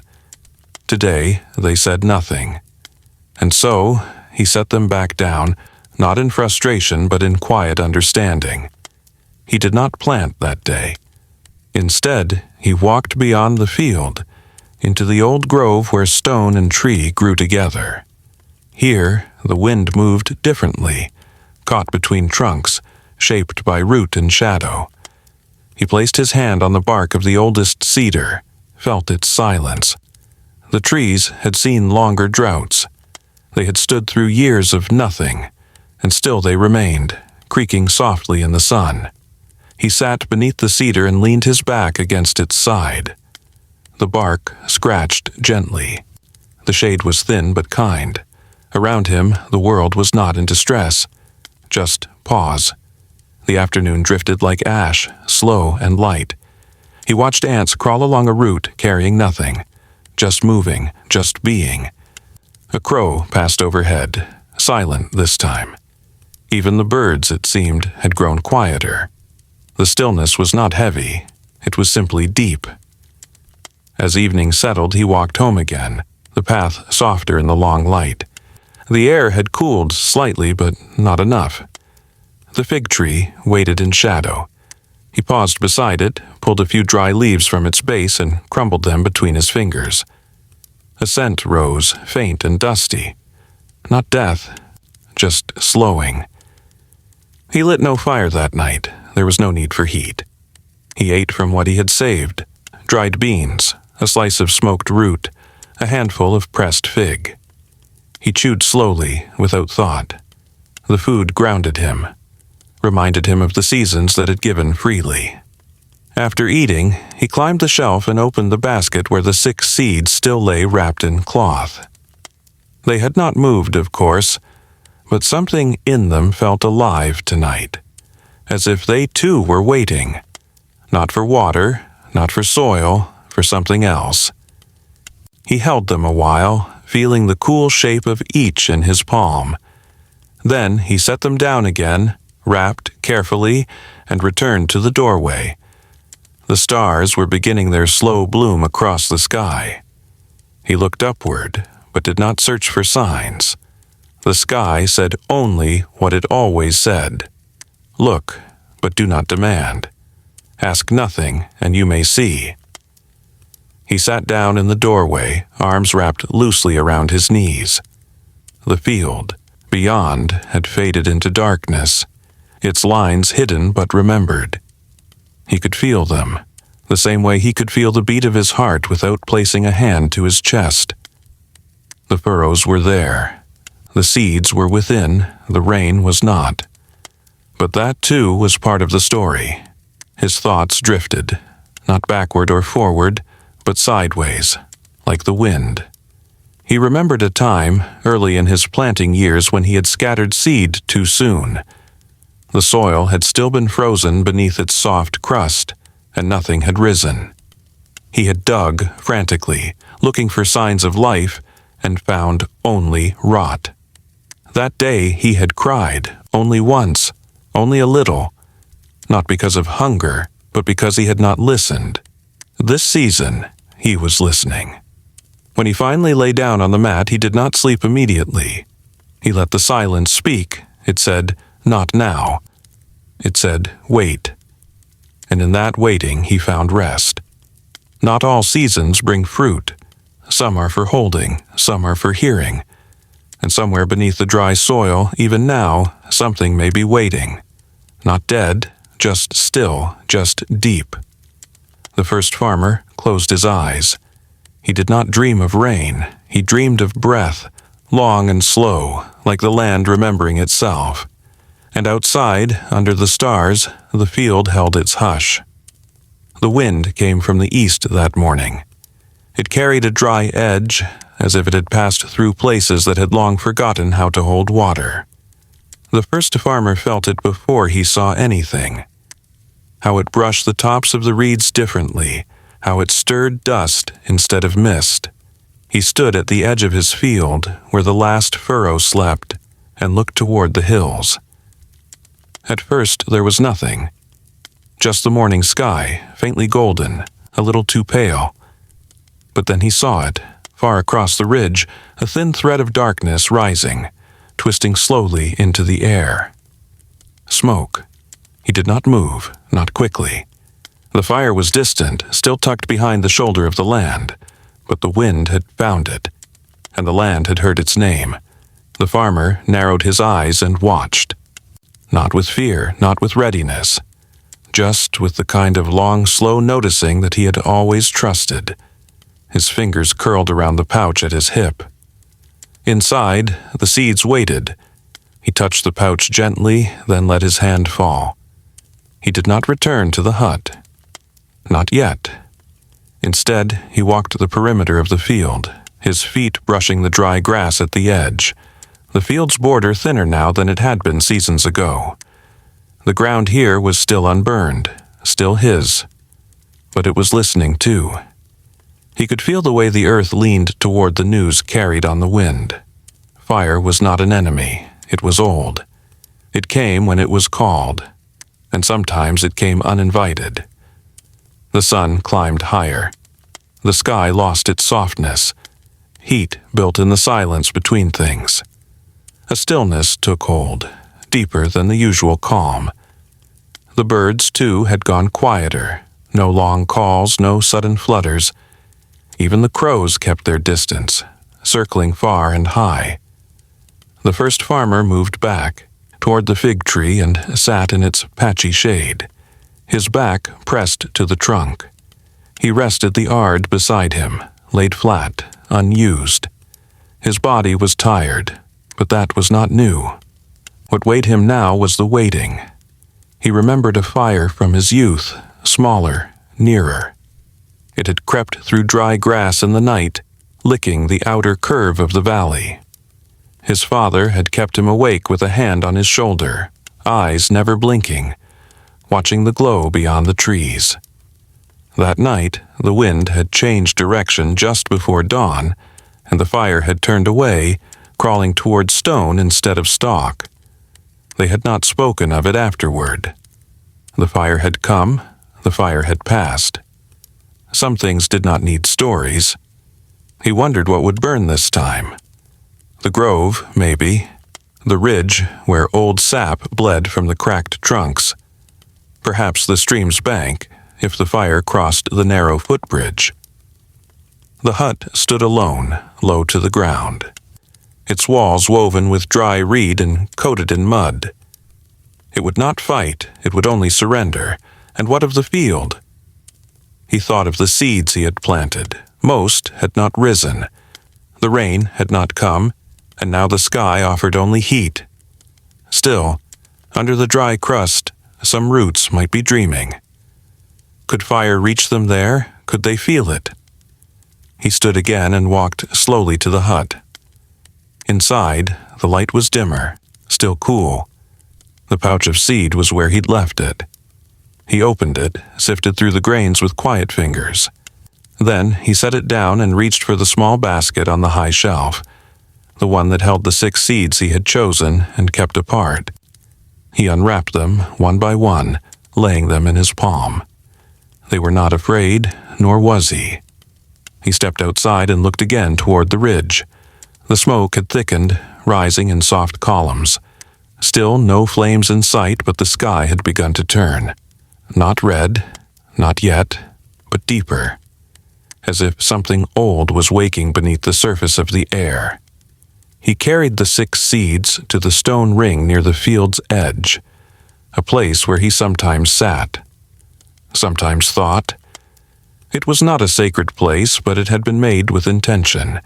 Today they said nothing. And so he set them back down, not in frustration but in quiet understanding. He did not plant that day. Instead, he walked beyond the field, into the old grove where stone and tree grew together. Here, the wind moved differently, caught between trunks, shaped by root and shadow. He placed his hand on the bark of the oldest cedar, felt its silence. The trees had seen longer droughts. They had stood through years of nothing, and still they remained, creaking softly in the sun. He sat beneath the cedar and leaned his back against its side. The bark scratched gently. The shade was thin but kind. Around him, the world was not in distress. Just pause. The afternoon drifted like ash, slow and light. He watched ants crawl along a route carrying nothing, just moving, just being. A crow passed overhead, silent this time. Even the birds, it seemed, had grown quieter. The stillness was not heavy, it was simply deep. As evening settled, he walked home again, the path softer in the long light. The air had cooled slightly, but not enough. The fig tree waited in shadow. He paused beside it, pulled a few dry leaves from its base and crumbled them between his fingers. A scent rose, faint and dusty. Not death, just slowing. He lit no fire that night. There was no need for heat. He ate from what he had saved: dried beans, a slice of smoked root, a handful of pressed fig. He chewed slowly, without thought. The food grounded him, reminded him of the seasons that had given freely. After eating, he climbed the shelf and opened the basket where the 6 seeds still lay wrapped in cloth. They had not moved, of course, but something in them felt alive tonight, as if they too were waiting, not for water, not for soil, for something else. He held them a while, feeling the cool shape of each in his palm. Then he set them down again, wrapped carefully, and returned to the doorway. The stars were beginning their slow bloom across the sky. He looked upward, but did not search for signs. The sky said only what it always said. Look, but do not demand. Ask nothing, and you may see. He sat down in the doorway, arms wrapped loosely around his knees. the field, beyond, had faded into darkness, its lines hidden but remembered. He could feel them, the same way he could feel the beat of his heart without placing a hand to his chest. The furrows were there. The seeds were within, the rain was not. But that too was part of the story. His thoughts drifted, not backward or forward, but sideways, like the wind. He remembered a time, early in his planting years, when he had scattered seed too soon. The soil had still been frozen beneath its soft crust, and nothing had risen. He had dug frantically, looking for signs of life, and found only rot. That day he had cried, only once, only a little, not because of hunger, but because he had not listened. This season, he was listening. When he finally lay down on the mat, he did not sleep immediately. He let the silence speak. It said, "Not now." It said, "Wait." And in that waiting he found rest. Not all seasons bring fruit. Some are for holding, some are for hearing. And somewhere beneath the dry soil, even now, something may be waiting. Not dead, just still, just deep. The first farmer closed his eyes. He did not dream of rain. He dreamed of breath, long and slow, like the land remembering itself. And outside, under the stars, the field held its hush. The wind came from the east that morning. It carried a dry edge, as if it had passed through places that had long forgotten how to hold water. The first farmer felt it before he saw anything. How it brushed the tops of the reeds differently, how it stirred dust instead of mist. He stood at the edge of his field, where the last furrow slept, and looked toward the hills. At first there was nothing. Just the morning sky, faintly golden, a little too pale. But then he saw it, far across the ridge, a thin thread of darkness rising, twisting slowly into the air. Smoke. He did not move, not quickly. The fire was distant, still tucked behind the shoulder of the land, but the wind had found it, and the land had heard its name. The farmer narrowed his eyes and watched. Not with fear, not with readiness, just with the kind of long, slow noticing that he had always trusted. His fingers curled around the pouch at his hip. Inside, the seeds waited. He touched the pouch gently, then let his hand fall. He did not return to the hut. Not yet. Instead, he walked the perimeter of the field, his feet brushing the dry grass at the edge, the field's border thinner now than it had been seasons ago. The ground here was still unburned, still his, but it was listening too. He could feel the way the earth leaned toward the news carried on the wind. Fire was not an enemy, it was old. It came when it was called, and sometimes it came uninvited. The sun climbed higher. The sky lost its softness. Heat built in the silence between things. A stillness took hold, deeper than the usual calm. The birds, too, had gone quieter. No long calls, no sudden flutters. Even the crows kept their distance, circling far and high. The first farmer moved back, toward the fig tree, and sat in its patchy shade, his back pressed to the trunk. He rested the ard beside him, laid flat, unused. His body was tired, but that was not new. What weighed him now was the waiting. He remembered a fire from his youth, smaller, nearer. It had crept through dry grass in the night, licking the outer curve of the valley. His father had kept him awake with a hand on his shoulder, eyes never blinking, watching the glow beyond the trees. That night, the wind had changed direction just before dawn, and the fire had turned away, crawling toward stone instead of stalk. They had not spoken of it afterward. The fire had come, the fire had passed. Some things did not need stories. He wondered what would burn this time. The grove, maybe. The ridge, where old sap bled from the cracked trunks. Perhaps the stream's bank, if the fire crossed the narrow footbridge. The hut stood alone, low to the ground. its walls woven with dry reed and coated in mud. It would not fight, it would only surrender. And what of the field? He thought of the seeds he had planted. Most had not risen. The rain had not come, and now the sky offered only heat. Still, under the dry crust, some roots might be dreaming. Could fire reach them there? Could they feel it? He stood again and walked slowly to the hut. Inside, the light was dimmer, still cool. The pouch of seed was where he'd left it. He opened it, sifted through the grains with quiet fingers. Then he set it down and reached for the small basket on the high shelf, the one that held the 6 seeds he had chosen and kept apart. He unwrapped them, one by one, laying them in his palm. They were not afraid, nor was he. He stepped outside and looked again toward the ridge. The smoke had thickened, rising in soft columns. Still no flames in sight, but the sky had begun to turn. Not red, not yet, but deeper, as if something old was waking beneath the surface of the air. He carried the 6 seeds to the stone ring near the field's edge, a place where he sometimes sat, sometimes thought. It was not a sacred place, but it had been made with intention.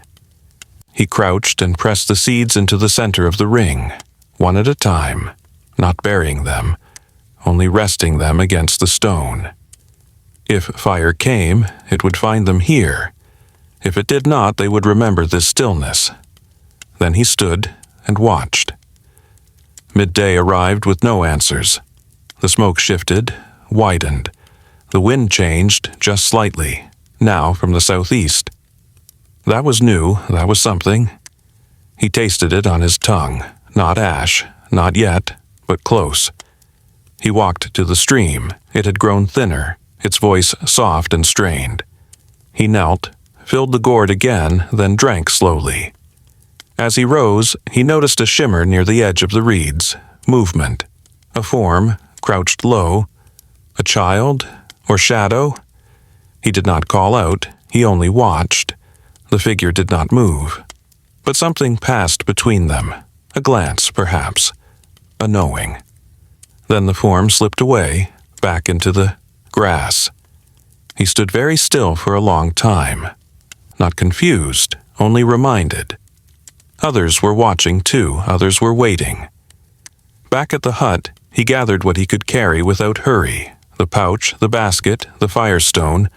He crouched and pressed the seeds into the center of the ring, one at a time, not burying them, only resting them against the stone. If fire came, it would find them here. If it did not, they would remember this stillness. Then he stood and watched. Midday arrived with no answers. The smoke shifted, widened. The wind changed just slightly, now from the southeast. That was new, that was something. He tasted it on his tongue, not ash, not yet, but close. He walked to the stream. It had grown thinner, its voice soft and strained. He knelt, filled the gourd again, then drank slowly. As he rose, he noticed a shimmer near the edge of the reeds, movement, a form, crouched low, a child or shadow. He did not call out, he only watched. The figure did not move, but something passed between them, a glance perhaps, a knowing. Then the form slipped away, back into the grass. He stood very still for a long time, not confused, only reminded. Others were watching too, others were waiting. Back at the hut, he gathered what he could carry without hurry, the pouch, the basket, the firestone,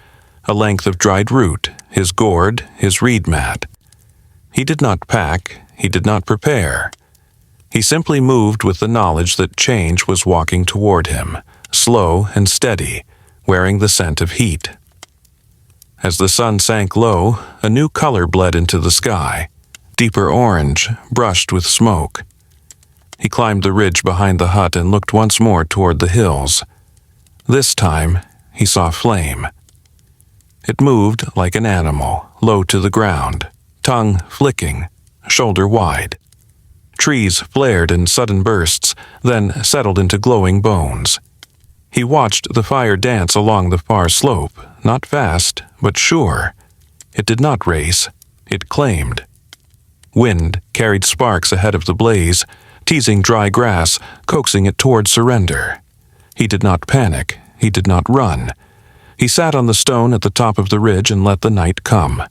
a length of dried root, his gourd, his reed mat. He did not pack, he did not prepare. He simply moved with the knowledge that change was walking toward him, slow and steady, wearing the scent of heat. As the sun sank low, a new color bled into the sky, deeper orange, brushed with smoke. He climbed the ridge behind the hut and looked once more toward the hills. This time, he saw flame. It moved like an animal, low to the ground, tongue flicking, shoulder wide. Trees flared in sudden bursts, then settled into glowing bones. He watched the fire dance along the far slope, not fast, but sure. It did not race, it claimed. Wind carried sparks ahead of the blaze, teasing dry grass, coaxing it toward surrender. He did not panic, he did not run. He sat on the stone at the top of the ridge and let the night come.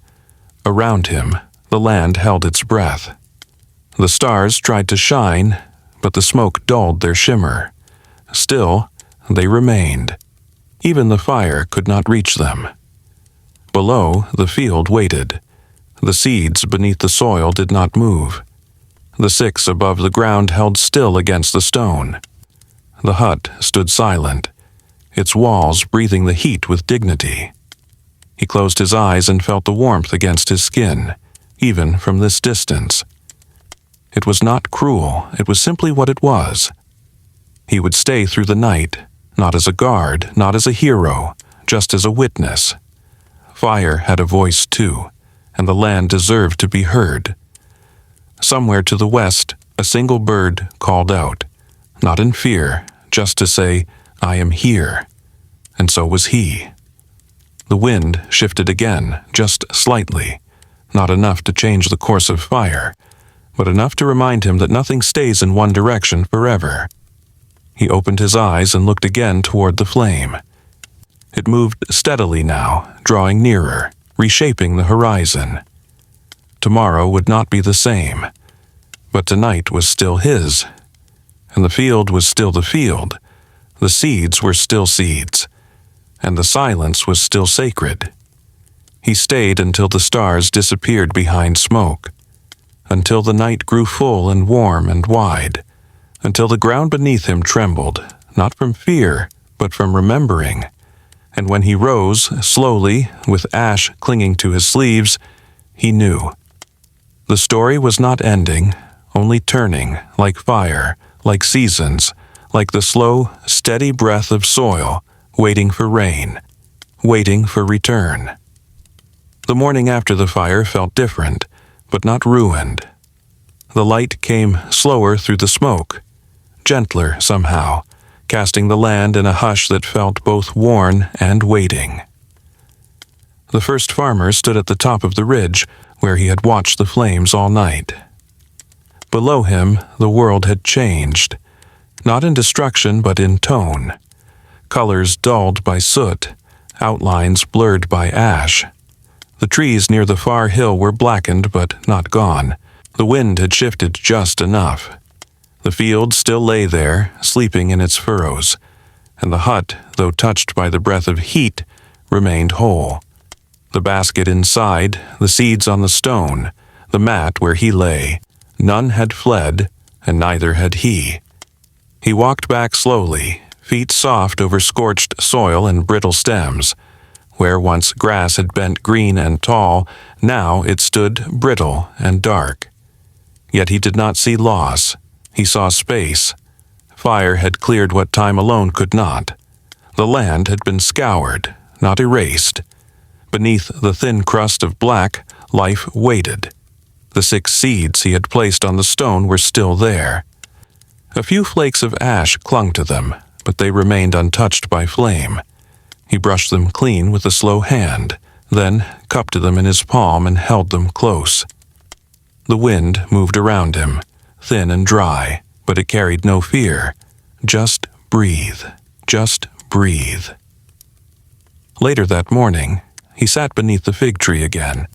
Around him, the land held its breath. The stars tried to shine, but the smoke dulled their shimmer. Still, they remained. Even the fire could not reach them. Below, the field waited. The seeds beneath the soil did not move. The 6 above the ground held still against the stone. The hut stood silent, its walls breathing the heat with dignity. He closed his eyes and felt the warmth against his skin, even from this distance. It was not cruel, it was simply what it was. He would stay through the night, not as a guard, not as a hero, just as a witness. Fire had a voice too, and the land deserved to be heard. Somewhere to the west, a single bird called out, not in fear, just to say, "I am here." And so was he. The wind shifted again, just slightly, not enough to change the course of fire, but enough to remind him that nothing stays in one direction forever. He opened his eyes and looked again toward the flame. It moved steadily now, drawing nearer, reshaping the horizon. Tomorrow would not be the same, but tonight was still his, and the field was still the field. The seeds were still seeds, and the silence was still sacred. He stayed until the stars disappeared behind smoke, until the night grew full and warm and wide, until the ground beneath him trembled, not from fear, but from remembering. And when he rose, slowly, with ash clinging to his sleeves, he knew. The story was not ending, only turning, like fire, like seasons, like the slow, steady breath of soil, waiting for rain, waiting for return. The morning after the fire felt different, but not ruined. The light came slower through the smoke, gentler somehow, casting the land in a hush that felt both worn and waiting. The first farmer stood at the top of the ridge where he had watched the flames all night. Below him, the world had changed, not in destruction but in tone. Colors dulled by soot, outlines blurred by ash. The trees near the far hill were blackened but not gone. The wind had shifted just enough. The field still lay there, sleeping in its furrows, and the hut, though touched by the breath of heat, remained whole. The basket inside, the seeds on the stone, the mat where he lay, none had fled, and neither had he. He walked back slowly, feet soft over scorched soil and brittle stems. Where once grass had bent green and tall, now it stood brittle and dark. Yet he did not see loss. He saw space. Fire had cleared what time alone could not. The land had been scoured, not erased. Beneath the thin crust of black, life waited. The 6 seeds he had placed on the stone were still there. A few flakes of ash clung to them, but they remained untouched by flame. He brushed them clean with a slow hand, then cupped them in his palm and held them close. The wind moved around him, thin and dry, but it carried no fear. Just breathe. Just breathe. Later that morning, he sat beneath the fig tree again.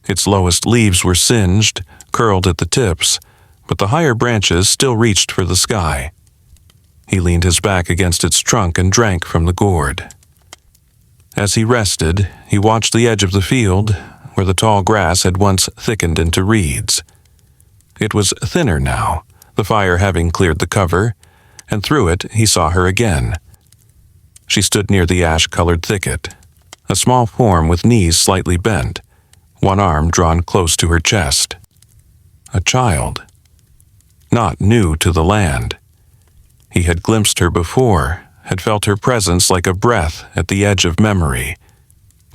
Its lowest leaves were singed, curled at the tips, but the higher branches still reached for the sky. He leaned his back against its trunk and drank from the gourd. As he rested, he watched the edge of the field, where the tall grass had once thickened into reeds. It was thinner now, the fire having cleared the cover, and through it he saw her again. She stood near the ash-colored thicket, a small form with knees slightly bent, one arm drawn close to her chest. A child. Not new to the land. He had glimpsed her before, had felt her presence like a breath at the edge of memory.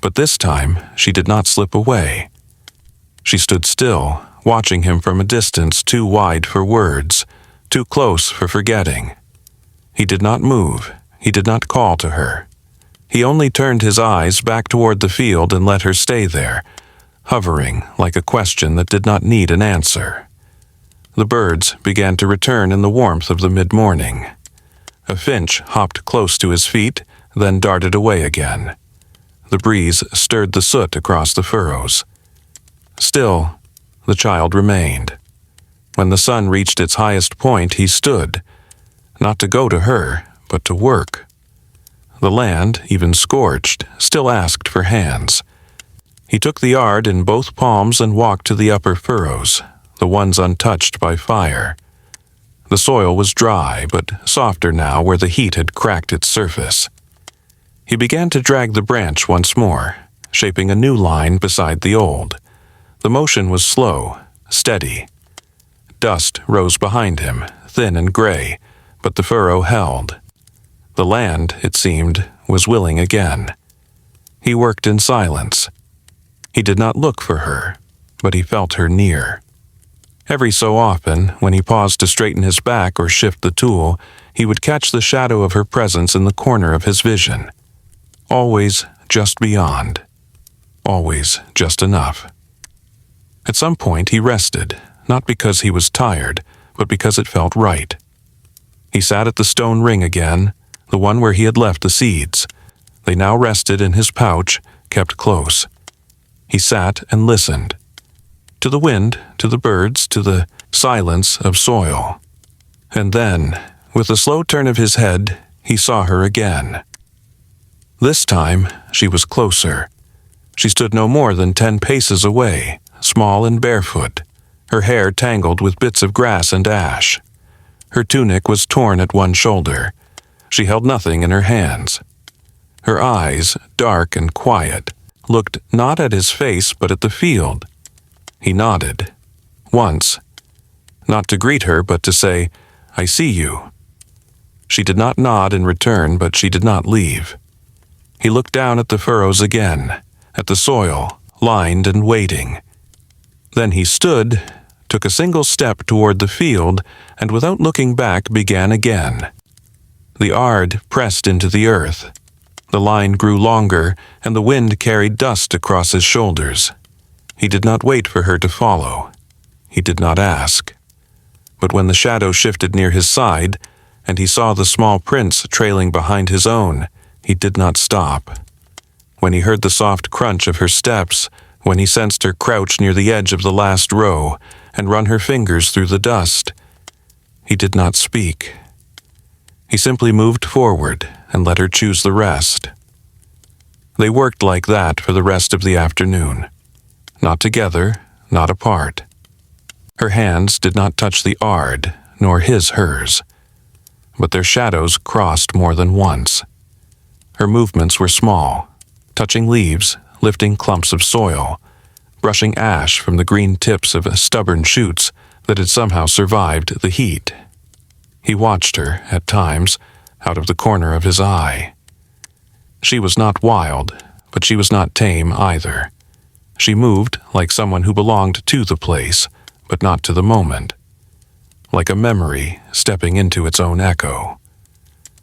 But this time she did not slip away. She stood still, watching him from a distance too wide for words, too close for forgetting. He did not move. He did not call to her. He only turned his eyes back toward the field and let her stay there, hovering like a question that did not need an answer. The birds began to return in the warmth of the mid-morning. A finch hopped close to his feet, then darted away again. The breeze stirred the soot across the furrows. Still, the child remained. When the sun reached its highest point, he stood, not to go to her, but to work. The land, even scorched, still asked for hands. He took the yard in both palms and walked to the upper furrows, the ones untouched by fire. The soil was dry, but softer now where the heat had cracked its surface. He began to drag the branch once more, shaping a new line beside the old. The motion was slow, steady. Dust rose behind him, thin and gray, but the furrow held. The land, it seemed, was willing again. He worked in silence. He did not look for her, but he felt her near. Every so often, when he paused to straighten his back or shift the tool, he would catch the shadow of her presence in the corner of his vision. Always just beyond. Always just enough. At some point he rested, not because he was tired, but because it felt right. He sat at the stone ring again, the one where he had left the seeds. They now rested in his pouch, kept close. He sat and listened. To the wind, to the birds, to the silence of soil. And then, with a slow turn of his head, he saw her again. This time, she was closer. She stood no more than 10 paces away, small and barefoot, her hair tangled with bits of grass and ash. Her tunic was torn at one shoulder. She held nothing in her hands. Her eyes, dark and quiet, looked not at his face but at the field. He nodded. Once. Not to greet her, but to say, "I see you." She did not nod in return, but she did not leave. He looked down at the furrows again, at the soil, lined and waiting. Then he stood, took a single step toward the field, and without looking back began again. The ard pressed into the earth. The line grew longer, and the wind carried dust across his shoulders. He did not wait for her to follow. He did not ask. But when the shadow shifted near his side, and he saw the small prints trailing behind his own, he did not stop. When he heard the soft crunch of her steps, when he sensed her crouch near the edge of the last row and run her fingers through the dust, he did not speak. He simply moved forward and let her choose the rest. They worked like that for the rest of the afternoon. Not together, not apart. Her hands did not touch the ard, nor his hers. But their shadows crossed more than once. Her movements were small, touching leaves, lifting clumps of soil, brushing ash from the green tips of stubborn shoots that had somehow survived the heat. He watched her, at times, out of the corner of his eye. She was not wild, but she was not tame either. She moved like someone who belonged to the place, but not to the moment. Like a memory stepping into its own echo.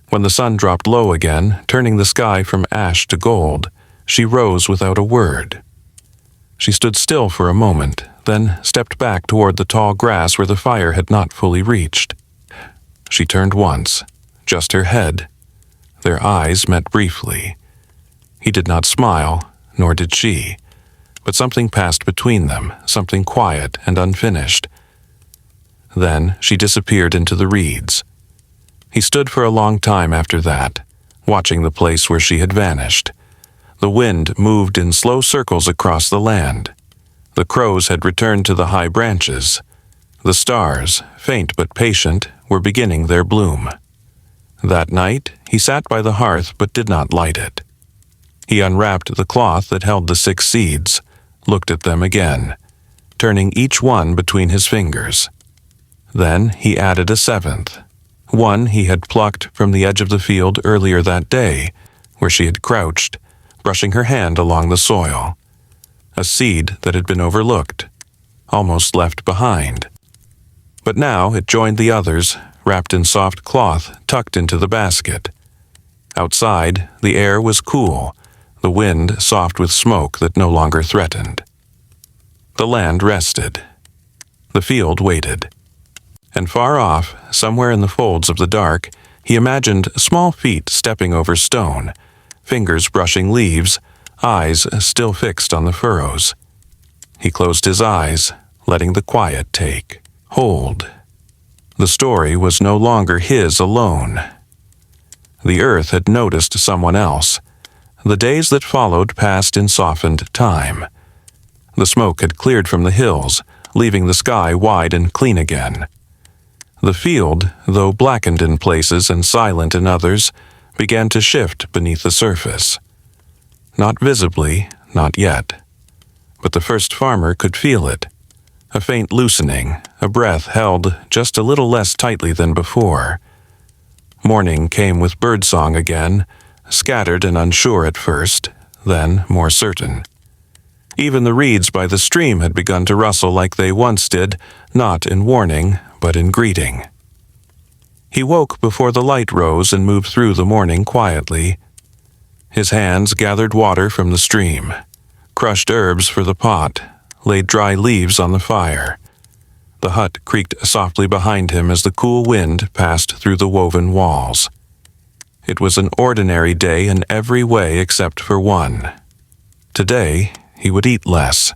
When the sun dropped low again, turning the sky from ash to gold, she rose without a word. She stood still for a moment, then stepped back toward the tall grass where the fire had not fully reached. She turned once, just her head. Their eyes met briefly. He did not smile, nor did she, but something passed between them, something quiet and unfinished. Then she disappeared into the reeds. He stood for a long time after that, watching the place where she had vanished. The wind moved in slow circles across the land. The crows had returned to the high branches. The stars, faint but patient, were beginning their bloom. That night, he sat by the hearth but did not light it. He unwrapped the cloth that held the 6 seeds, looked at them again, turning each one between his fingers. Then he added a 7th, one he had plucked from the edge of the field earlier that day, where she had crouched, brushing her hand along the soil. A seed that had been overlooked, almost left behind. But now it joined the others, wrapped in soft cloth, tucked into the basket. Outside, the air was cool, the wind soft with smoke that no longer threatened. The land rested. The field waited. And far off, somewhere in the folds of the dark, he imagined small feet stepping over stone, fingers brushing leaves, eyes still fixed on the furrows. He closed his eyes, letting the quiet take hold. The story was no longer his alone. The earth had noticed someone else. The days that followed passed in softened time. The smoke had cleared from the hills, leaving the sky wide and clean again. The field, though blackened in places and silent in others, began to shift beneath the surface. Not visibly, not yet. But the first farmer could feel it. A faint loosening, a breath held just a little less tightly than before. Morning came with birdsong again, scattered and unsure at first, then more certain. Even the reeds by the stream had begun to rustle like they once did, not in warning, but in greeting. He woke before the light rose and moved through the morning quietly. His hands gathered water from the stream, crushed herbs for the pot, laid dry leaves on the fire. The hut creaked softly behind him as the cool wind passed through the woven walls. It was an ordinary day in every way except for one. Today, he would eat less.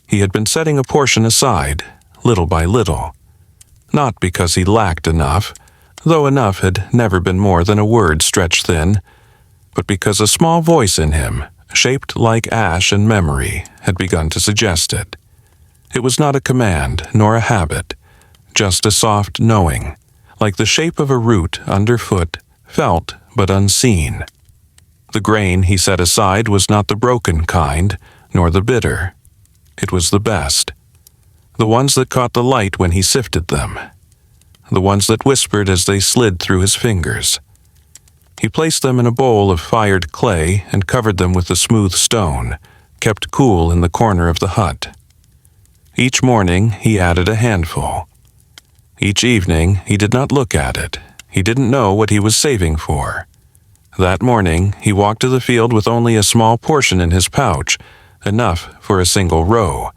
He had been setting a portion aside, little by little. Not because he lacked enough, though enough had never been more than a word stretched thin, but because a small voice in him, shaped like ash and memory, had begun to suggest it. It was not a command nor a habit, just a soft knowing, like the shape of a root underfoot, felt but unseen. The grain he set aside was not the broken kind, nor the bitter. It was the best. The ones that caught the light when he sifted them. The ones that whispered as they slid through his fingers. He placed them in a bowl of fired clay and covered them with a smooth stone, kept cool in the corner of the hut. Each morning he added a handful. Each evening he did not look at it. He didn't know what he was saving for. That morning he walked to the field with only a small portion in his pouch, enough for a single row.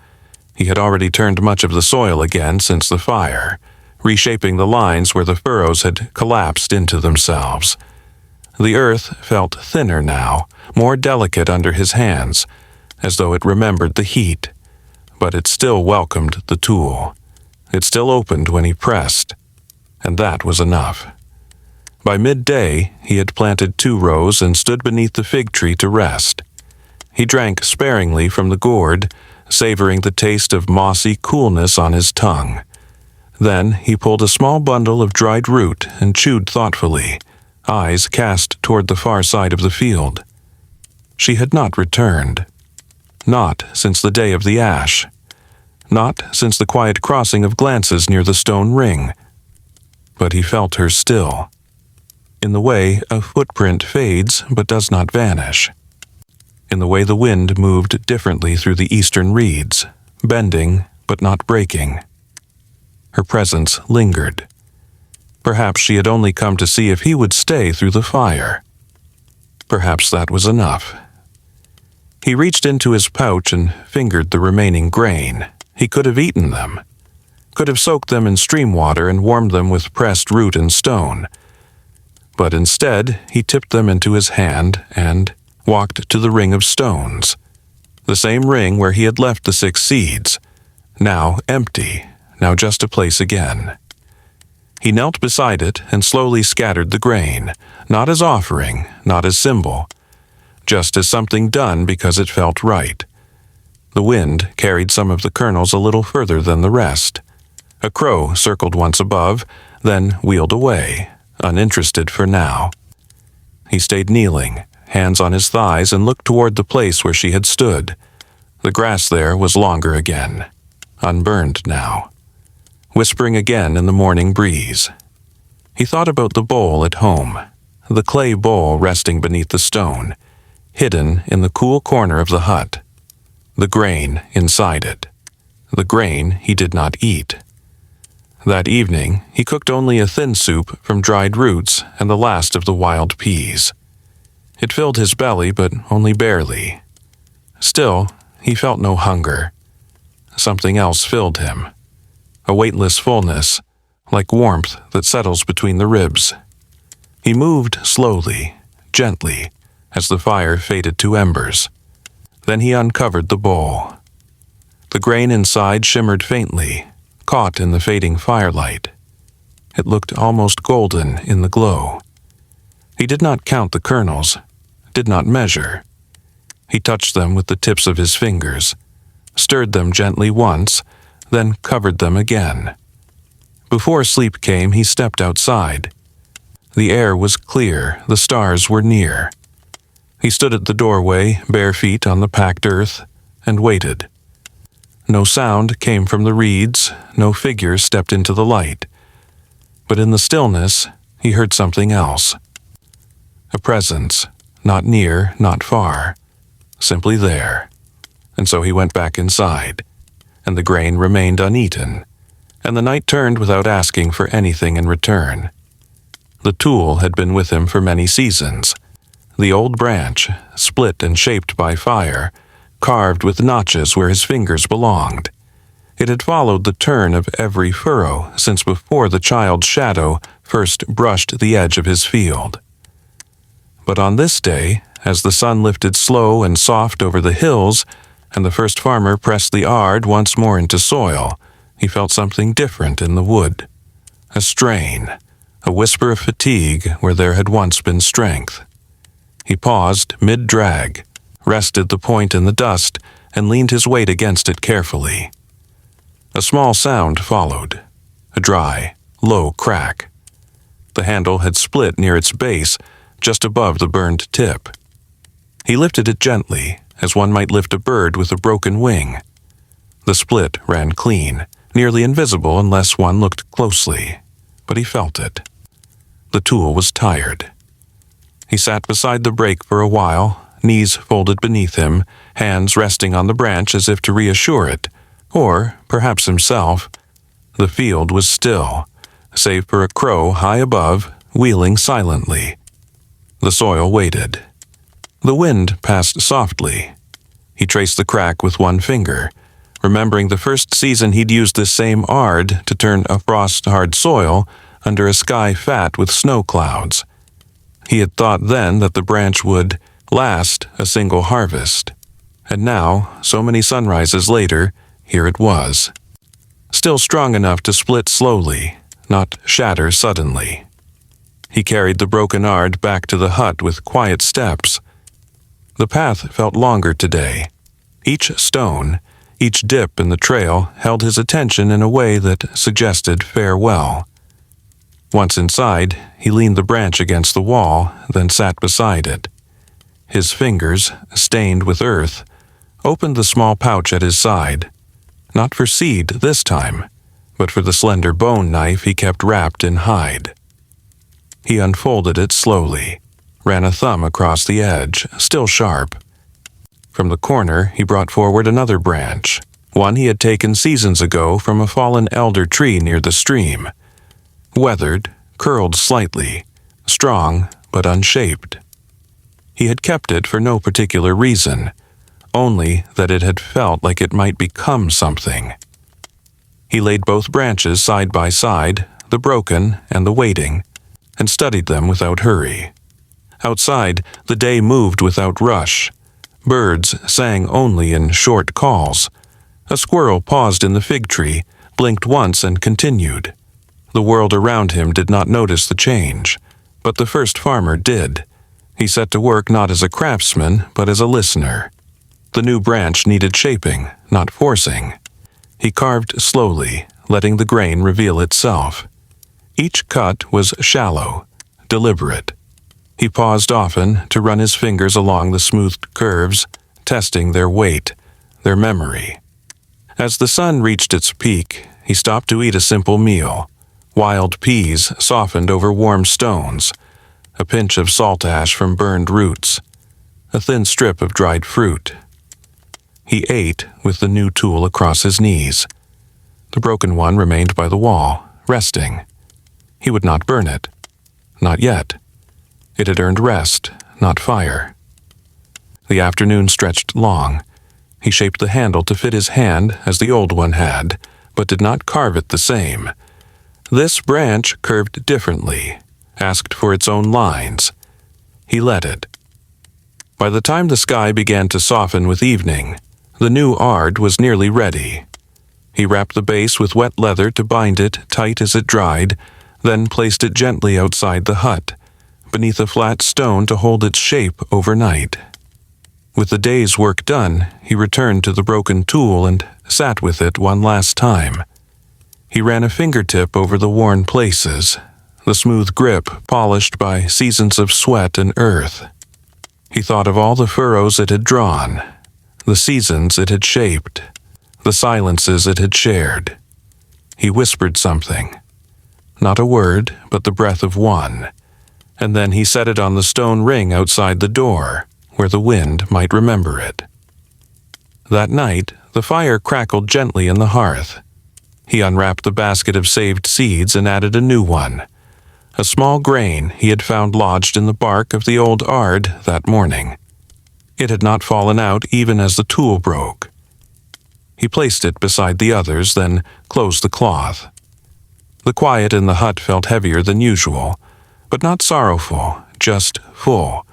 He had already turned much of the soil again since the fire, reshaping the lines where the furrows had collapsed into themselves. The earth felt thinner now, more delicate under his hands, as though it remembered the heat. But it still welcomed the tool. It still opened when he pressed. And that was enough. By midday, he had planted 2 rows and stood beneath the fig tree to rest. He drank sparingly from the gourd, savoring the taste of mossy coolness on his tongue. Then he pulled a small bundle of dried root and chewed thoughtfully, eyes cast toward the far side of the field. She had not returned. Not since the day of the ash. Not since the quiet crossing of glances near the stone ring. But he felt her still. In the way a footprint fades but does not vanish. In the way the wind moved differently through the eastern reeds, bending but not breaking. Her presence lingered. Perhaps she had only come to see if he would stay through the fire. Perhaps that was enough. He reached into his pouch and fingered the remaining grain. He could have eaten them. Could have soaked them in stream water and warmed them with pressed root and stone. But instead, he tipped them into his hand and walked to the ring of stones. The same ring where he had left the 6 seeds. Now empty, now just a place again. He knelt beside it and slowly scattered the grain, not as offering, not as symbol, just as something done because it felt right. The wind carried some of the kernels a little further than the rest. A crow circled once above, then wheeled away, uninterested for now. He stayed kneeling, hands on his thighs, and looked toward the place where she had stood. The grass there was longer again, unburned now, whispering again in the morning breeze. He thought about the bowl at home, the clay bowl resting beneath the stone, hidden in the cool corner of the hut. The grain inside it. The grain he did not eat. That evening, he cooked only a thin soup from dried roots and the last of the wild peas. It filled his belly, but only barely. Still, he felt no hunger. Something else filled him. A weightless fullness, like warmth that settles between the ribs. He moved slowly, gently, as the fire faded to embers. Then he uncovered the bowl. The grain inside shimmered faintly, caught in the fading firelight. It looked almost golden in the glow. He did not count the kernels, did not measure. He touched them with the tips of his fingers, stirred them gently once, then covered them again. Before sleep came, he stepped outside. The air was clear, the stars were near. He stood at the doorway, bare feet on the packed earth, and waited. No sound came from the reeds, no figure stepped into the light. But in the stillness, he heard something else. A presence, not near, not far, simply there. And so he went back inside, and the grain remained uneaten, and the night turned without asking for anything in return. The tool had been with him for many seasons. The old branch, split and shaped by fire, carved with notches where his fingers belonged. It had followed the turn of every furrow since before the child's shadow first brushed the edge of his field. But on this day, as the sun lifted slow and soft over the hills, and the first farmer pressed the ard once more into soil, he felt something different in the wood. A strain, a whisper of fatigue where there had once been strength. He paused mid-drag, rested the point in the dust, and leaned his weight against it carefully. A small sound followed, a dry, low crack. The handle had split near its base, just above the burned tip. He lifted it gently, as one might lift a bird with a broken wing. The split ran clean, nearly invisible unless one looked closely, but he felt it. The tool was tired. He sat beside the brake for a while, knees folded beneath him, hands resting on the branch as if to reassure it, or perhaps himself. The field was still, save for a crow high above, wheeling silently. The soil waited. The wind passed softly. He traced the crack with one finger, remembering the first season he'd used this same ard to turn a frost-hard soil under a sky fat with snow clouds. He had thought then that the branch would last a single harvest. And now, so many sunrises later, here it was. Still strong enough to split slowly, not shatter suddenly. He carried the broken ard back to the hut with quiet steps. The path felt longer today. Each stone, each dip in the trail held his attention in a way that suggested farewell. Once inside, he leaned the branch against the wall, then sat beside it. His fingers, stained with earth, opened the small pouch at his side. Not for seed this time, but for the slender bone knife he kept wrapped in hide. He unfolded it slowly, ran a thumb across the edge, still sharp. From the corner he brought forward another branch, one he had taken seasons ago from a fallen elder tree near the stream. Weathered, curled slightly, strong but unshaped. He had kept it for no particular reason, only that it had felt like it might become something. He laid both branches side by side, the broken and the waiting, and studied them without hurry. Outside, the day moved without rush. Birds sang only in short calls. A squirrel paused in the fig tree, blinked once and continued. The world around him did not notice the change, but the first farmer did. He set to work not as a craftsman, but as a listener. The new branch needed shaping, not forcing. He carved slowly, letting the grain reveal itself. Each cut was shallow, deliberate. He paused often to run his fingers along the smoothed curves, testing their weight, their memory. As the sun reached its peak, he stopped to eat a simple meal. Wild peas softened over warm stones, a pinch of salt ash from burned roots, a thin strip of dried fruit. He ate with the new tool across his knees. The broken one remained by the wall, resting. He would not burn it. Not yet. It had earned rest, not fire. The afternoon stretched long. He shaped the handle to fit his hand as the old one had, but did not carve it the same. This branch curved differently, asked for its own lines. He let it. By the time the sky began to soften with evening, the new ard was nearly ready. He wrapped the base with wet leather to bind it tight as it dried, then placed it gently outside the hut, beneath a flat stone to hold its shape overnight. With the day's work done, he returned to the broken tool and sat with it one last time. He ran a fingertip over the worn places, the smooth grip polished by seasons of sweat and earth. He thought of all the furrows it had drawn, the seasons it had shaped, the silences it had shared. He whispered something. Not a word, but the breath of one. And then he set it on the stone ring outside the door, where the wind might remember it. That night, the fire crackled gently in the hearth. He unwrapped the basket of saved seeds and added a new one, a small grain he had found lodged in the bark of the old ard that morning. It had not fallen out even as the tool broke. He placed it beside the others, then closed the cloth. The quiet in the hut felt heavier than usual, but not sorrowful, just full.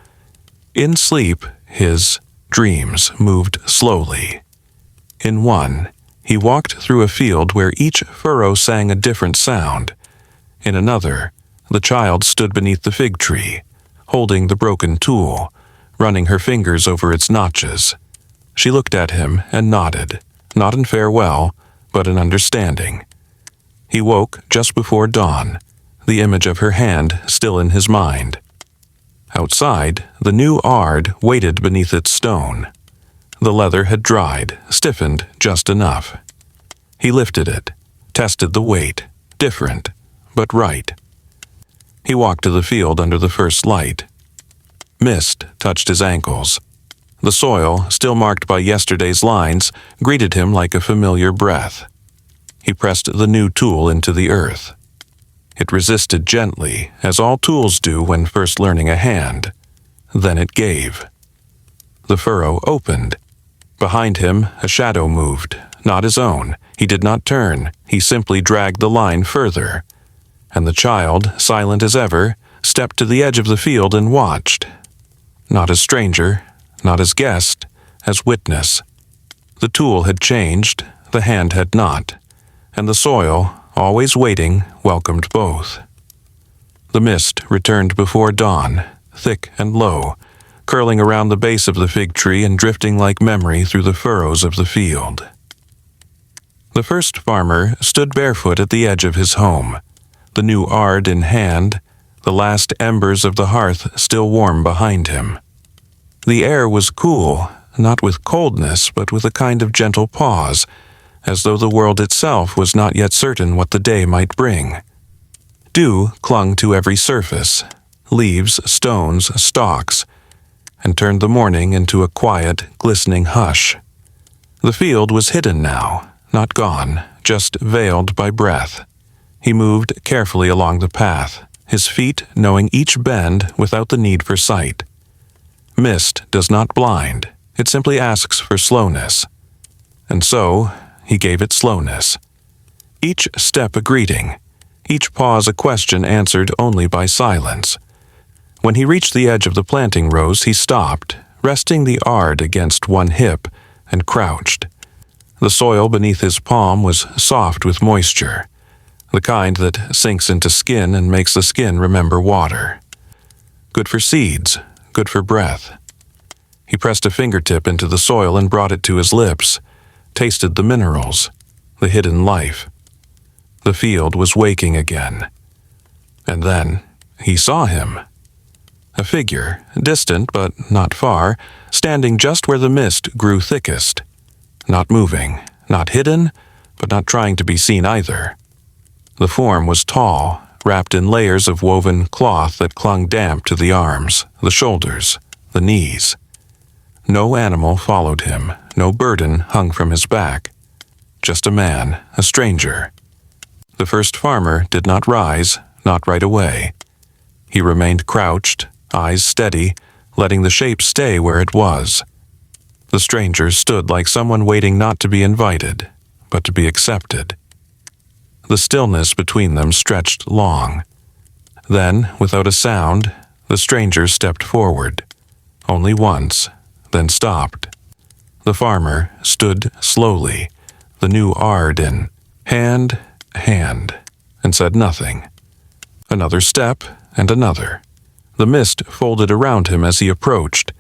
In sleep, his dreams moved slowly. In one, he walked through a field where each furrow sang a different sound. In another, the child stood beneath the fig tree, holding the broken tool, running her fingers over its notches. She looked at him and nodded, not in farewell, but in understanding. He woke just before dawn, the image of her hand still in his mind. Outside, the new ard waited beneath its stone. The leather had dried, stiffened just enough. He lifted it, tested the weight, different, but right. He walked to the field under the first light. Mist touched his ankles. The soil, still marked by yesterday's lines, greeted him like a familiar breath. He pressed the new tool into the earth. It resisted gently, as all tools do when first learning a hand. Then it gave. The furrow opened. Behind him, a shadow moved, not his own. He did not turn. He simply dragged the line further. And the child, silent as ever, stepped to the edge of the field and watched. Not as stranger, not as guest, as witness. The tool had changed, the hand had not, and the soil, always waiting, welcomed both. The mist returned before dawn, thick and low, curling around the base of the fig tree and drifting like memory through the furrows of the field. The first farmer stood barefoot at the edge of his home, the new ard in hand, the last embers of the hearth still warm behind him. The air was cool, not with coldness, but with a kind of gentle pause, as though the world itself was not yet certain what the day might bring. Dew clung to every surface, leaves, stones, stalks, and turned the morning into a quiet, glistening hush. The field was hidden now, not gone, just veiled by breath. He moved carefully along the path, his feet knowing each bend without the need for sight. Mist does not blind, it simply asks for slowness. And so, he gave it slowness. Each step a greeting, each pause a question answered only by silence. When he reached the edge of the planting rows, he stopped, resting the ard against one hip, and crouched. The soil beneath his palm was soft with moisture, the kind that sinks into skin and makes the skin remember water. Good for seeds, good for breath. He pressed a fingertip into the soil and brought it to his lips, tasted the minerals, the hidden life. The field was waking again. And then he saw him. A figure, distant but not far, standing just where the mist grew thickest. Not moving, not hidden, but not trying to be seen either. The form was tall, wrapped in layers of woven cloth that clung damp to the arms, the shoulders, the knees. No animal followed him, no burden hung from his back. Just a man, a stranger. The first farmer did not rise, not right away. He remained crouched, eyes steady, letting the shape stay where it was. The stranger stood like someone waiting not to be invited, but to be accepted. The stillness between them stretched long. Then, without a sound, the stranger stepped forward. Only once, then stopped. The farmer stood slowly, the new ard in hand, and said nothing. Another step, and another. The mist folded around him as he approached.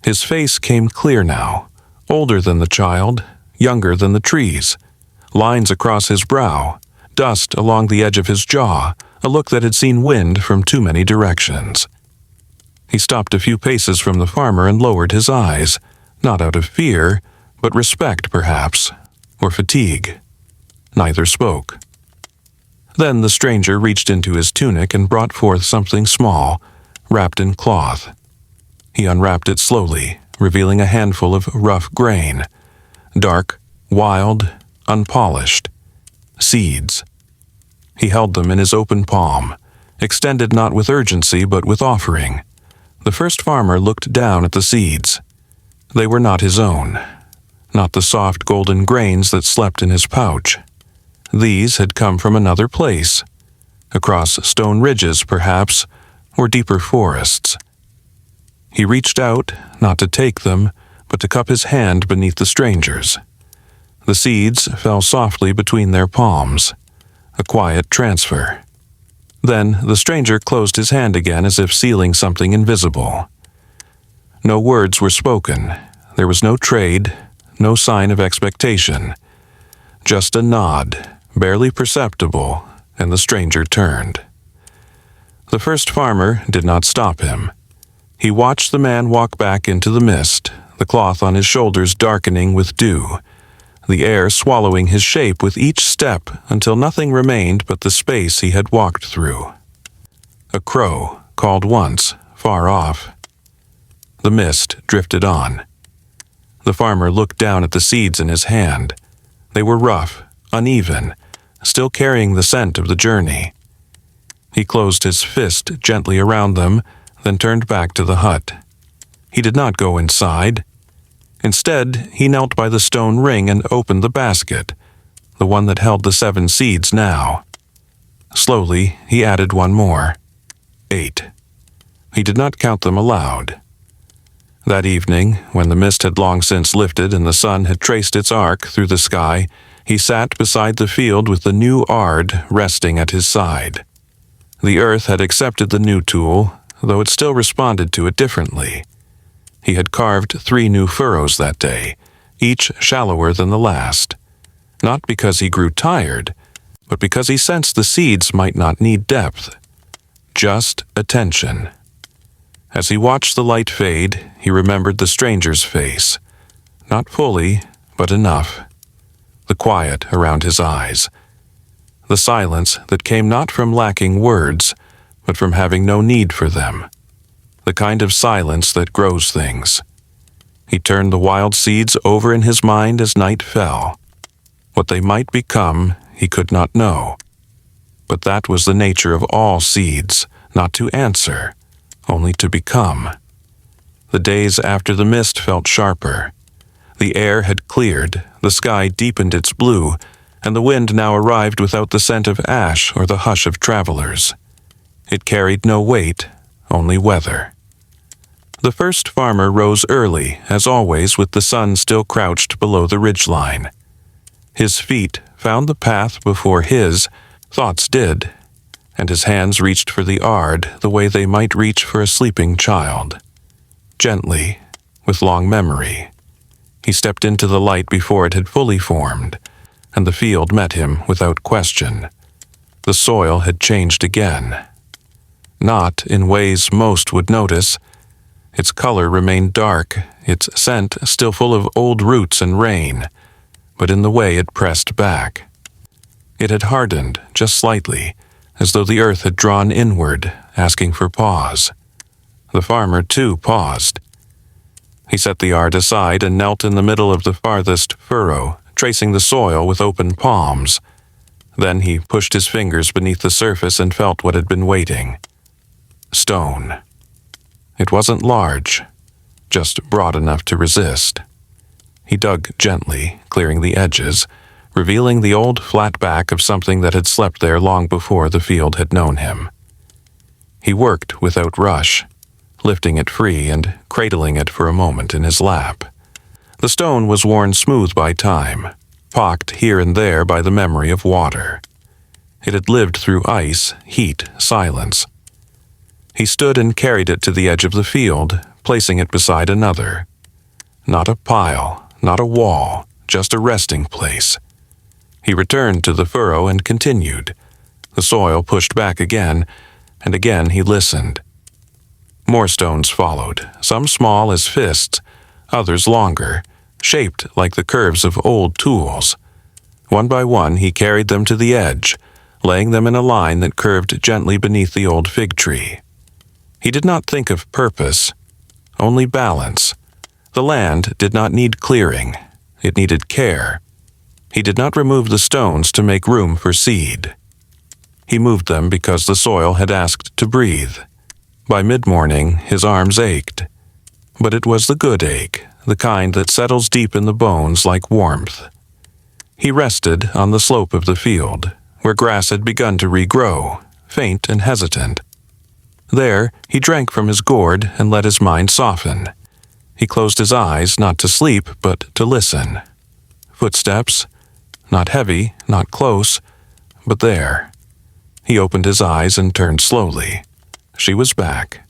His face came clear now, older than the child, younger than the trees. Lines across his brow, dust along the edge of his jaw, a look that had seen wind from too many directions. He stopped a few paces from the farmer and lowered his eyes, not out of fear, but respect perhaps, or fatigue. Neither spoke. Then the stranger reached into his tunic and brought forth something small, wrapped in cloth. He unwrapped it slowly, revealing a handful of rough grain, dark, wild, unpolished. Seeds. He held them in his open palm, extended not with urgency but with offering. The first farmer looked down at the seeds. They were not his own. not the soft golden grains that slept in his pouch. These had come from another place, across stone ridges perhaps, or deeper forests. He reached out, not to take them, but to cup his hand beneath the stranger's. The seeds fell softly between their palms, a quiet transfer. Then the stranger closed his hand again as if sealing something invisible. No words were spoken. There was no trade, no sign of expectation. Just a nod, barely perceptible, and the stranger turned. The first farmer did not stop him. He watched the man walk back into the mist, the cloth on his shoulders darkening with dew, the air swallowing his shape with each step until nothing remained but the space he had walked through. A crow called once, far off. The mist drifted on. The farmer looked down at the seeds in his hand. They were rough, uneven, still carrying the scent of the journey. He closed his fist gently around them, then turned back to the hut. He did not go inside. Instead, he knelt by the stone ring and opened the basket, the one that held the 7 seeds now. Slowly, he added one more. 8. He did not count them aloud. That evening, when the mist had long since lifted and the sun had traced its arc through the sky, he sat beside the field with the new ard resting at his side. The earth had accepted the new tool, though it still responded to it differently. He had carved 3 new furrows that day, each shallower than the last. Not because he grew tired, but because he sensed the seeds might not need depth. Just attention. As he watched the light fade, he remembered the stranger's face. Not fully, but enough. The quiet around his eyes. The silence that came not from lacking words, but from having no need for them. The kind of silence that grows things. He turned the wild seeds over in his mind as night fell. What they might become, he could not know. But that was the nature of all seeds, not to answer, only to become. The days after the mist felt sharper. The air had cleared, the sky deepened its blue, and the wind now arrived without the scent of ash or the hush of travelers. It carried no weight, only weather. The first farmer rose early, as always, with the sun still crouched below the ridgeline. His feet found the path before his, thoughts did, and his hands reached for the ard the way they might reach for a sleeping child. Gently, with long memory. He stepped into the light before it had fully formed, and the field met him without question. The soil had changed again. Not in ways most would notice. Its color remained dark, its scent still full of old roots and rain, but in the way it pressed back. It had hardened, just slightly, as though the earth had drawn inward, asking for pause. The farmer, too, paused. He set the ard aside and knelt in the middle of the farthest furrow, tracing the soil with open palms. Then he pushed his fingers beneath the surface and felt what had been waiting. Stone. It wasn't large, just broad enough to resist. He dug gently, clearing the edges, revealing the old flat back of something that had slept there long before the field had known him. He worked without rush, lifting it free and cradling it for a moment in his lap. The stone was worn smooth by time, pocked here and there by the memory of water. It had lived through ice, heat, silence. He stood and carried it to the edge of the field, placing it beside another. Not a pile, not a wall, just a resting place. He returned to the furrow and continued. The soil pushed back again, and again he listened. More stones followed, some small as fists, others longer, shaped like the curves of old tools. One by one he carried them to the edge, laying them in a line that curved gently beneath the old fig tree. He did not think of purpose, only balance. The land did not need clearing, it needed care. He did not remove the stones to make room for seed. He moved them because the soil had asked to breathe. By mid-morning, his arms ached. But it was the good ache, the kind that settles deep in the bones like warmth. He rested on the slope of the field, where grass had begun to regrow, faint and hesitant. There, he drank from his gourd and let his mind soften. He closed his eyes not to sleep, but to listen. Footsteps, not heavy, not close, but there. He opened his eyes and turned slowly. She was back.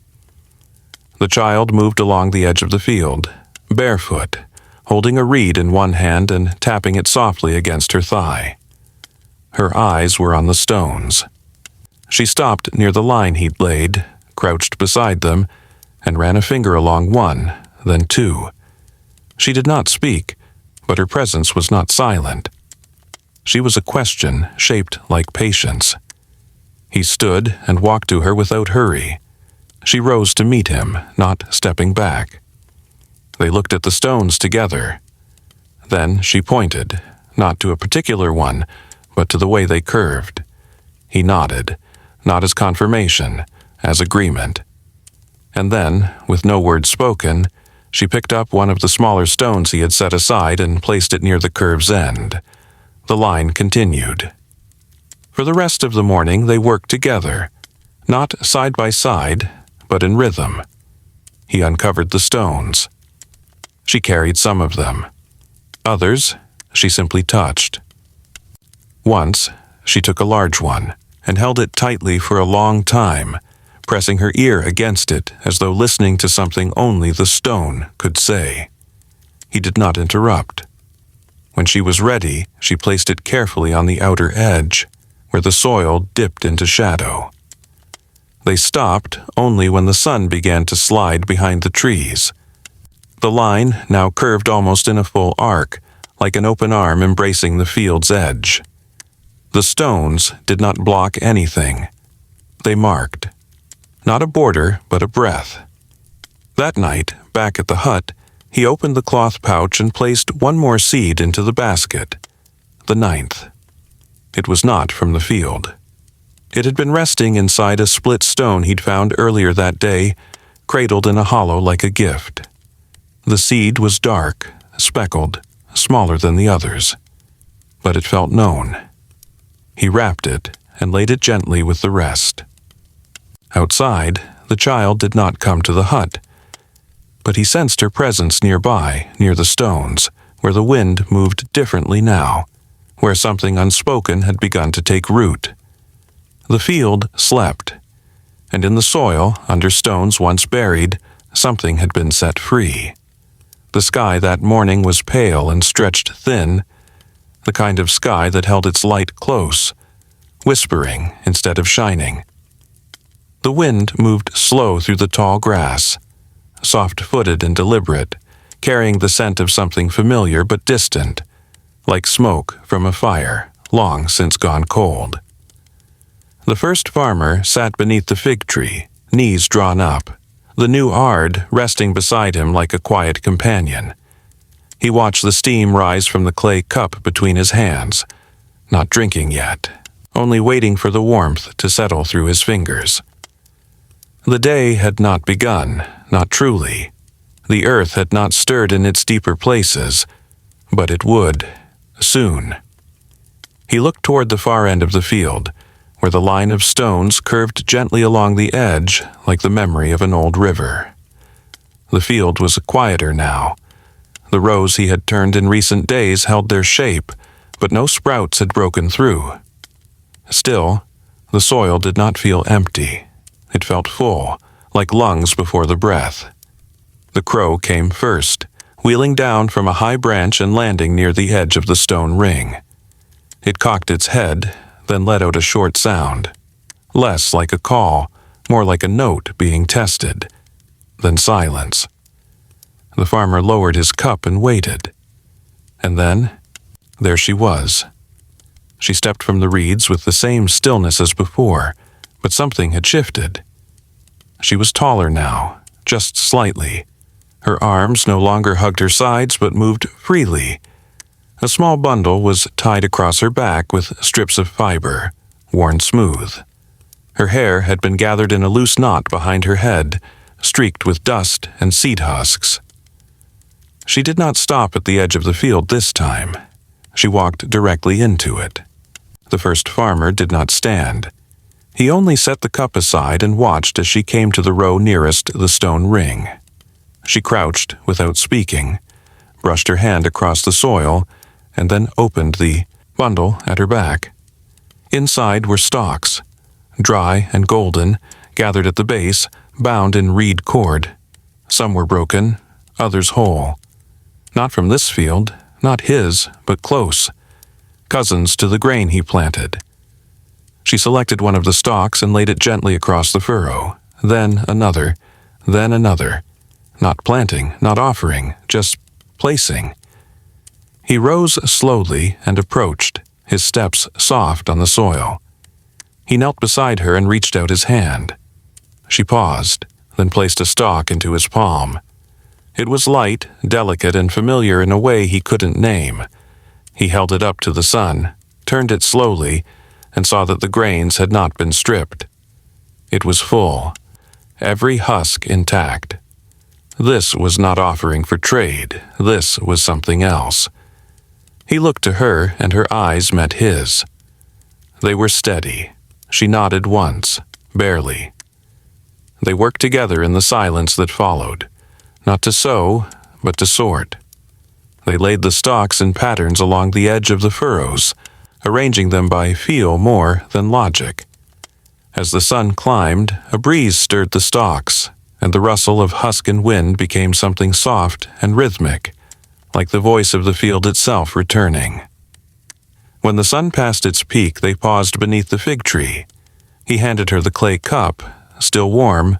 The child moved along the edge of the field, barefoot, holding a reed in one hand and tapping it softly against her thigh. Her eyes were on the stones. She stopped near the line he'd laid, crouched beside them, and ran a finger along one, then two. She did not speak, but her presence was not silent. She was a question shaped like patience. He stood and walked to her without hurry. She rose to meet him, not stepping back. They looked at the stones together. Then she pointed, not to a particular one, but to the way they curved. He nodded, not as confirmation, as agreement. And then, with no word spoken, she picked up one of the smaller stones he had set aside and placed it near the curve's end. The line continued. For the rest of the morning they worked together, not side by side, but in rhythm. He uncovered the stones. She carried some of them. Others, she simply touched. Once, she took a large one and held it tightly for a long time, pressing her ear against it as though listening to something only the stone could say. He did not interrupt. When she was ready, she placed it carefully on the outer edge, where the soil dipped into shadow. They stopped only when the sun began to slide behind the trees. The line now curved almost in a full arc, like an open arm embracing the field's edge. The stones did not block anything. They marked. Not a border, but a breath. That night, back at the hut, he opened the cloth pouch and placed one more seed into the basket, the 9th. It was not from the field. It had been resting inside a split stone he'd found earlier that day, cradled in a hollow like a gift. The seed was dark, speckled, smaller than the others, but it felt known. He wrapped it and laid it gently with the rest. Outside, the child did not come to the hut, but he sensed her presence nearby, near the stones, where the wind moved differently now, where something unspoken had begun to take root. The field slept, and in the soil, under stones once buried, something had been set free. The sky that morning was pale and stretched thin, the kind of sky that held its light close, whispering instead of shining. The wind moved slow through the tall grass, soft-footed and deliberate, carrying the scent of something familiar but distant, like smoke from a fire long since gone cold. The first farmer sat beneath the fig tree, knees drawn up, the new Ard resting beside him like a quiet companion. He watched the steam rise from the clay cup between his hands, not drinking yet, only waiting for the warmth to settle through his fingers. The day had not begun, not truly. The earth had not stirred in its deeper places, but it would, soon. He looked toward the far end of the field, where the line of stones curved gently along the edge like the memory of an old river. The field was quieter now. The rows he had turned in recent days held their shape, but no sprouts had broken through. Still, the soil did not feel empty. It felt full, like lungs before the breath. The crow came first, wheeling down from a high branch and landing near the edge of the stone ring. It cocked its head, then let out a short sound, less like a call, more like a note being tested, then silence. The farmer lowered his cup and waited. And then, there she was. She stepped from the reeds with the same stillness as before, but something had shifted. She was taller now, just slightly. Her arms no longer hugged her sides but moved freely. A small bundle was tied across her back with strips of fiber, worn smooth. Her hair had been gathered in a loose knot behind her head, streaked with dust and seed husks. She did not stop at the edge of the field this time. She walked directly into it. The first farmer did not stand. He only set the cup aside and watched as she came to the row nearest the stone ring. She crouched without speaking, brushed her hand across the soil, and then opened the bundle at her back. Inside were stalks, dry and golden, gathered at the base, bound in reed cord. Some were broken, others whole. Not from this field, not his, but close. Cousins to the grain he planted. She selected one of the stalks and laid it gently across the furrow, then another, not planting, not offering, just placing. He rose slowly and approached, his steps soft on the soil. He knelt beside her and reached out his hand. She paused, then placed a stalk into his palm. It was light, delicate, and familiar in a way he couldn't name. He held it up to the sun, turned it slowly, and saw that the grains had not been stripped. It was full, every husk intact. This was not offering for trade. This was something else. He looked to her, and her eyes met his. They were steady. She nodded once, barely. They worked together in the silence that followed, not to sow, but to sort. They laid the stalks in patterns along the edge of the furrows, arranging them by feel more than logic. As the sun climbed, a breeze stirred the stalks, and the rustle of husk and wind became something soft and rhythmic, like the voice of the field itself returning. When the sun passed its peak, they paused beneath the fig tree. He handed her the clay cup, still warm,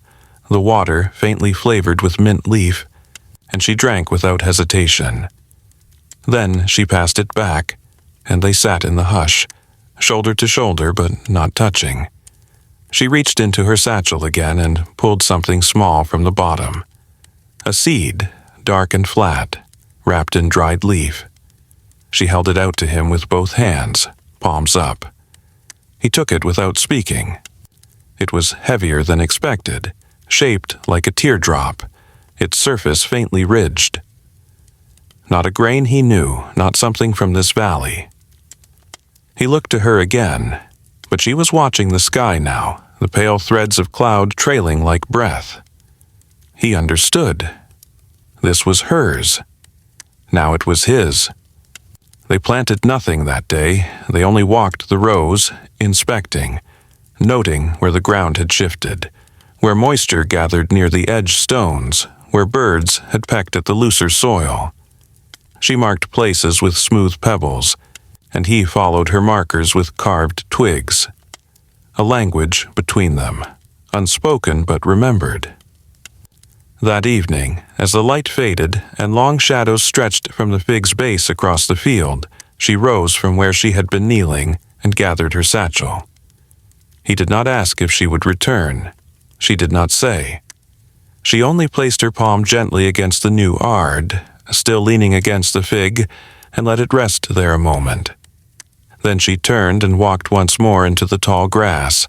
the water faintly flavored with mint leaf, and she drank without hesitation. Then she passed it back, and they sat in the hush, shoulder to shoulder but not touching. She reached into her satchel again and pulled something small from the bottom. A seed, dark and flat, wrapped in dried leaf. She held it out to him with both hands, palms up. He took it without speaking. It was heavier than expected, shaped like a teardrop, its surface faintly ridged. Not a grain he knew, not something from this valley. He looked to her again, but she was watching the sky now, the pale threads of cloud trailing like breath. He understood. This was hers. Now it was his. They planted nothing that day. They only walked the rows, inspecting, noting where the ground had shifted, where moisture gathered near the edge stones, where birds had pecked at the looser soil. She marked places with smooth pebbles, and he followed her markers with carved twigs. A language between them, unspoken but remembered. That evening, as the light faded and long shadows stretched from the fig's base across the field, she rose from where she had been kneeling and gathered her satchel. He did not ask if she would return. She did not say. She only placed her palm gently against the new ard, still leaning against the fig, and let it rest there a moment. Then she turned and walked once more into the tall grass.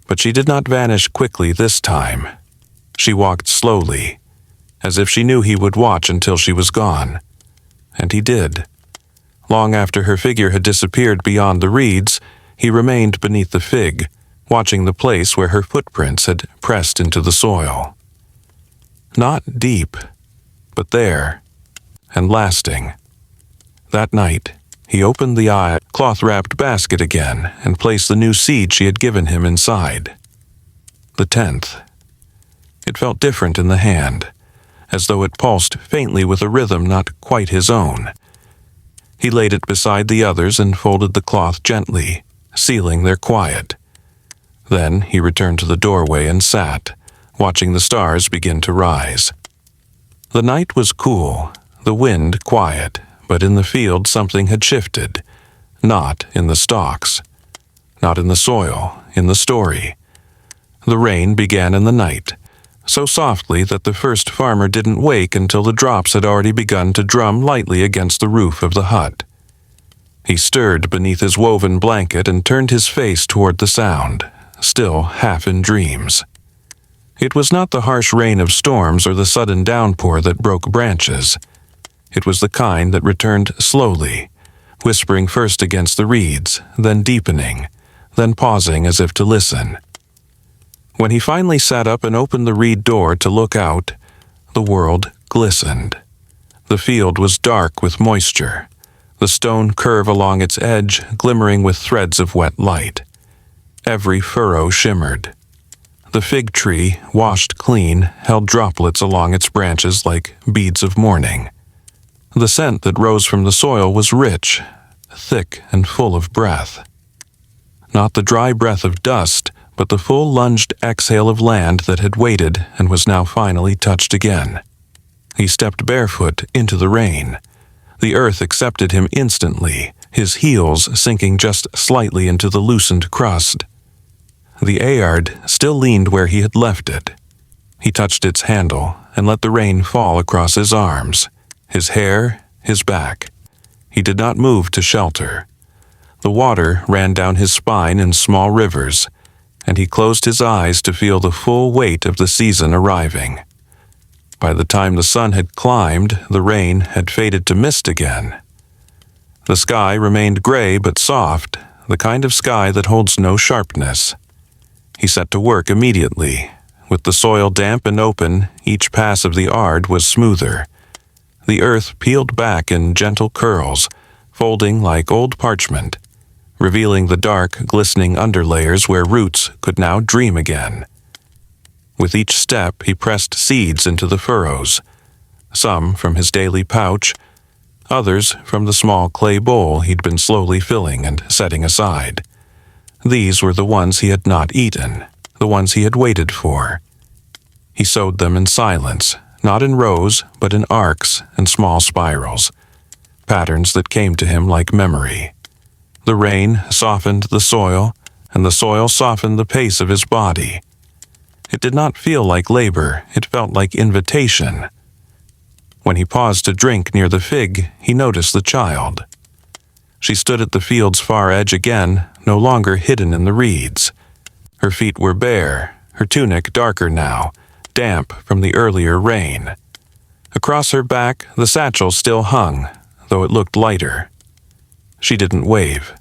But she did not vanish quickly this time. She walked slowly, as if she knew he would watch until she was gone. And he did. Long after her figure had disappeared beyond the reeds, he remained beneath the fig, watching the place where her footprints had pressed into the soil. Not deep, but there, and lasting. That night, he opened the cloth-wrapped basket again and placed the new seed she had given him inside. The 10th. It felt different in the hand, as though it pulsed faintly with a rhythm not quite his own. He laid it beside the others and folded the cloth gently, sealing their quiet. Then he returned to the doorway and sat, watching the stars begin to rise. The night was cool, the wind quiet, but in the field something had shifted, not in the stalks, not in the soil, in the story. The rain began in the night, so softly that the first farmer didn't wake until the drops had already begun to drum lightly against the roof of the hut. He stirred beneath his woven blanket and turned his face toward the sound, still half in dreams. It was not the harsh rain of storms or the sudden downpour that broke branches. It was the kind that returned slowly, whispering first against the reeds, then deepening, then pausing as if to listen. When he finally sat up and opened the reed door to look out, the world glistened. The field was dark with moisture, the stone curve along its edge glimmering with threads of wet light. Every furrow shimmered. The fig tree, washed clean, held droplets along its branches like beads of morning. The scent that rose from the soil was rich, thick and full of breath. Not the dry breath of dust, but the full lunged exhale of land that had waited and was now finally touched again. He stepped barefoot into the rain. The earth accepted him instantly, his heels sinking just slightly into the loosened crust. The Ayard still leaned where he had left it. He touched its handle and let the rain fall across his arms, his hair, his back. He did not move to shelter. The water ran down his spine in small rivers, and he closed his eyes to feel the full weight of the season arriving. By the time the sun had climbed, the rain had faded to mist again. The sky remained gray but soft, the kind of sky that holds no sharpness. He set to work immediately. With the soil damp and open, each pass of the ard was smoother. The earth peeled back in gentle curls, folding like old parchment, revealing the dark, glistening underlayers where roots could now dream again. With each step, he pressed seeds into the furrows, some from his daily pouch, others from the small clay bowl he'd been slowly filling and setting aside. These were the ones he had not eaten, the ones he had waited for. He sowed them in silence, not in rows, but in arcs and small spirals, patterns that came to him like memory. The rain softened the soil, and the soil softened the pace of his body. It did not feel like labor, it felt like invitation. When he paused to drink near the fig, he noticed the child. She stood at the field's far edge again, no longer hidden in the reeds. Her feet were bare, her tunic darker now, damp from the earlier rain. Across her back, the satchel still hung, though it looked lighter. She didn't wave.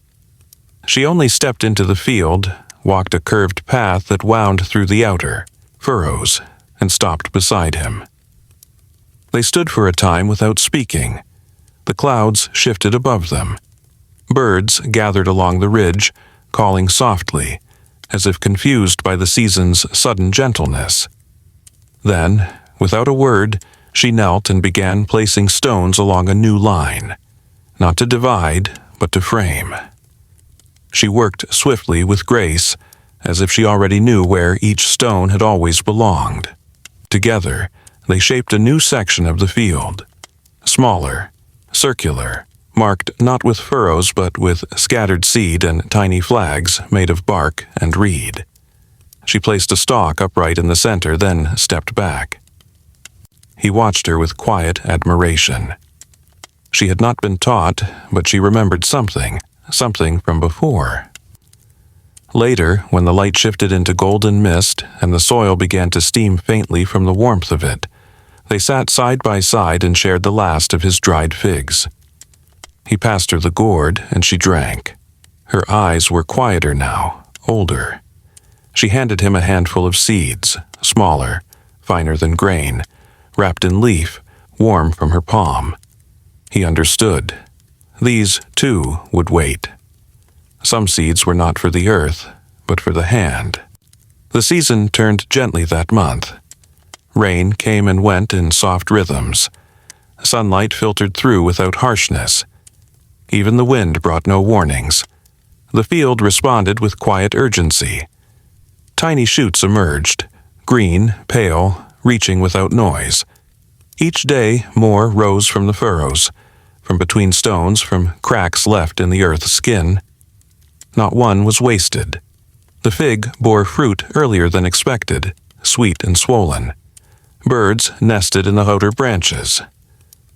She only stepped into the field, walked a curved path that wound through the outer furrows, and stopped beside him. They stood for a time without speaking. The clouds shifted above them. Birds gathered along the ridge, calling softly, as if confused by the season's sudden gentleness. Then, without a word, she knelt and began placing stones along a new line, not to divide, but to frame. She worked swiftly with grace, as if she already knew where each stone had always belonged. Together, they shaped a new section of the field, smaller, circular, marked not with furrows but with scattered seed and tiny flags made of bark and reed. She placed a stalk upright in the center, then stepped back. He watched her with quiet admiration. She had not been taught, but she remembered something from before. Later, when the light shifted into golden mist and the soil began to steam faintly from the warmth of it, they sat side by side and shared the last of his dried figs. He passed her the gourd, and she drank. Her eyes were quieter now, older. She handed him a handful of seeds, smaller, finer than grain, wrapped in leaf, warm from her palm. He understood. These, too, would wait. Some seeds were not for the earth, but for the hand. The season turned gently that month. Rain came and went in soft rhythms. Sunlight filtered through without harshness. Even the wind brought no warnings. The field responded with quiet urgency. Tiny shoots emerged, green, pale, reaching without noise. Each day more rose from the furrows, from between stones, from cracks left in the earth's skin. Not one was wasted. The fig bore fruit earlier than expected, sweet and swollen. Birds nested in the outer branches.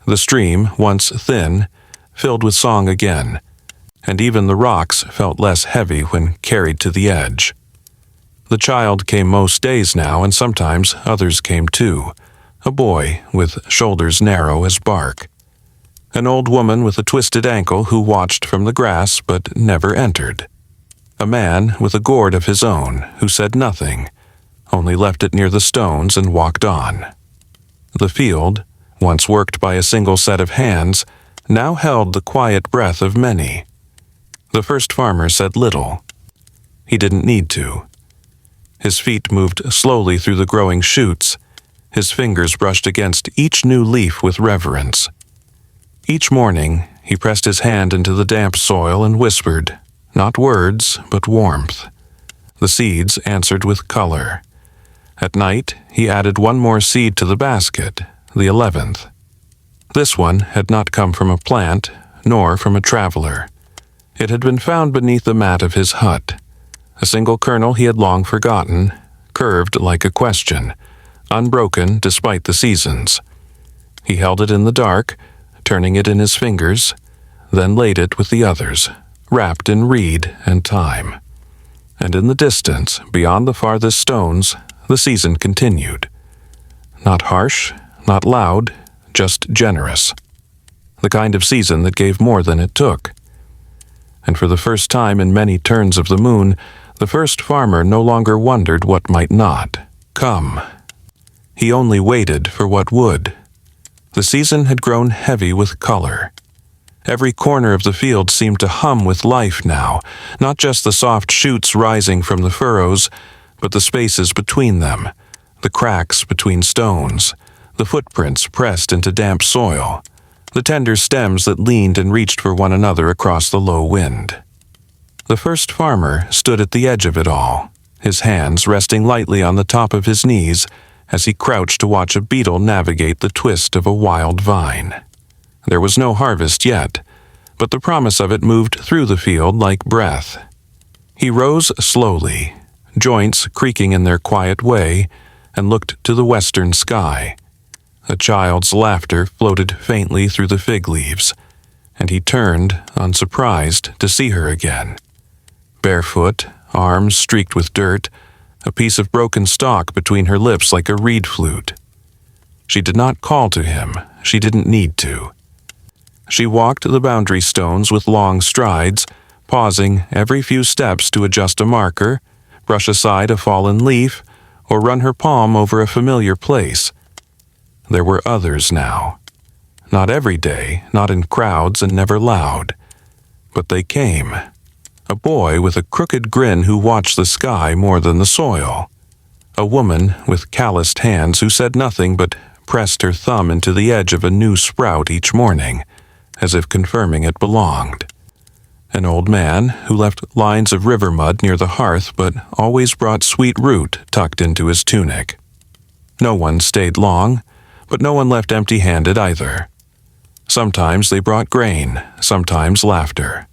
The stream, once thin, filled with song again, and even the rocks felt less heavy when carried to the edge. The child came most days now, and sometimes others came too, a boy with shoulders narrow as bark. An old woman with a twisted ankle who watched from the grass but never entered. A man with a gourd of his own who said nothing, only left it near the stones and walked on. The field, once worked by a single set of hands, now held the quiet breath of many. The first farmer said little. He didn't need to. His feet moved slowly through the growing shoots. His fingers brushed against each new leaf with reverence. Each morning, he pressed his hand into the damp soil and whispered, not words, but warmth. The seeds answered with color. At night, he added one more seed to the basket, the 11th. This one had not come from a plant, nor from a traveler. It had been found beneath the mat of his hut. A single kernel he had long forgotten, curved like a question, unbroken despite the seasons. He held it in the dark, turning it in his fingers, then laid it with the others, wrapped in reed and thyme. And in the distance, beyond the farthest stones, the season continued. Not harsh, not loud, just generous. The kind of season that gave more than it took. And for the first time in many turns of the moon, the first farmer no longer wondered what might not come. He only waited for what would. The season had grown heavy with color. Every corner of the field seemed to hum with life now, not just the soft shoots rising from the furrows, but the spaces between them, the cracks between stones, the footprints pressed into damp soil, the tender stems that leaned and reached for one another across the low wind. The first farmer stood at the edge of it all, his hands resting lightly on the top of his knees as he crouched to watch a beetle navigate the twist of a wild vine. There was no harvest yet, but the promise of it moved through the field like breath. He rose slowly, joints creaking in their quiet way, and looked to the western sky. A child's laughter floated faintly through the fig leaves, and he turned, unsurprised, to see her again. Barefoot, arms streaked with dirt, a piece of broken stalk between her lips like a reed flute. She did not call to him. She didn't need to. She walked the boundary stones with long strides, pausing every few steps to adjust a marker, brush aside a fallen leaf, or run her palm over a familiar place. There were others now. Not every day, not in crowds and never loud. But they came. A boy with a crooked grin who watched the sky more than the soil. A woman with calloused hands who said nothing but pressed her thumb into the edge of a new sprout each morning, as if confirming it belonged. An old man who left lines of river mud near the hearth but always brought sweet root tucked into his tunic. No one stayed long, but no one left empty-handed either. Sometimes they brought grain, sometimes laughter.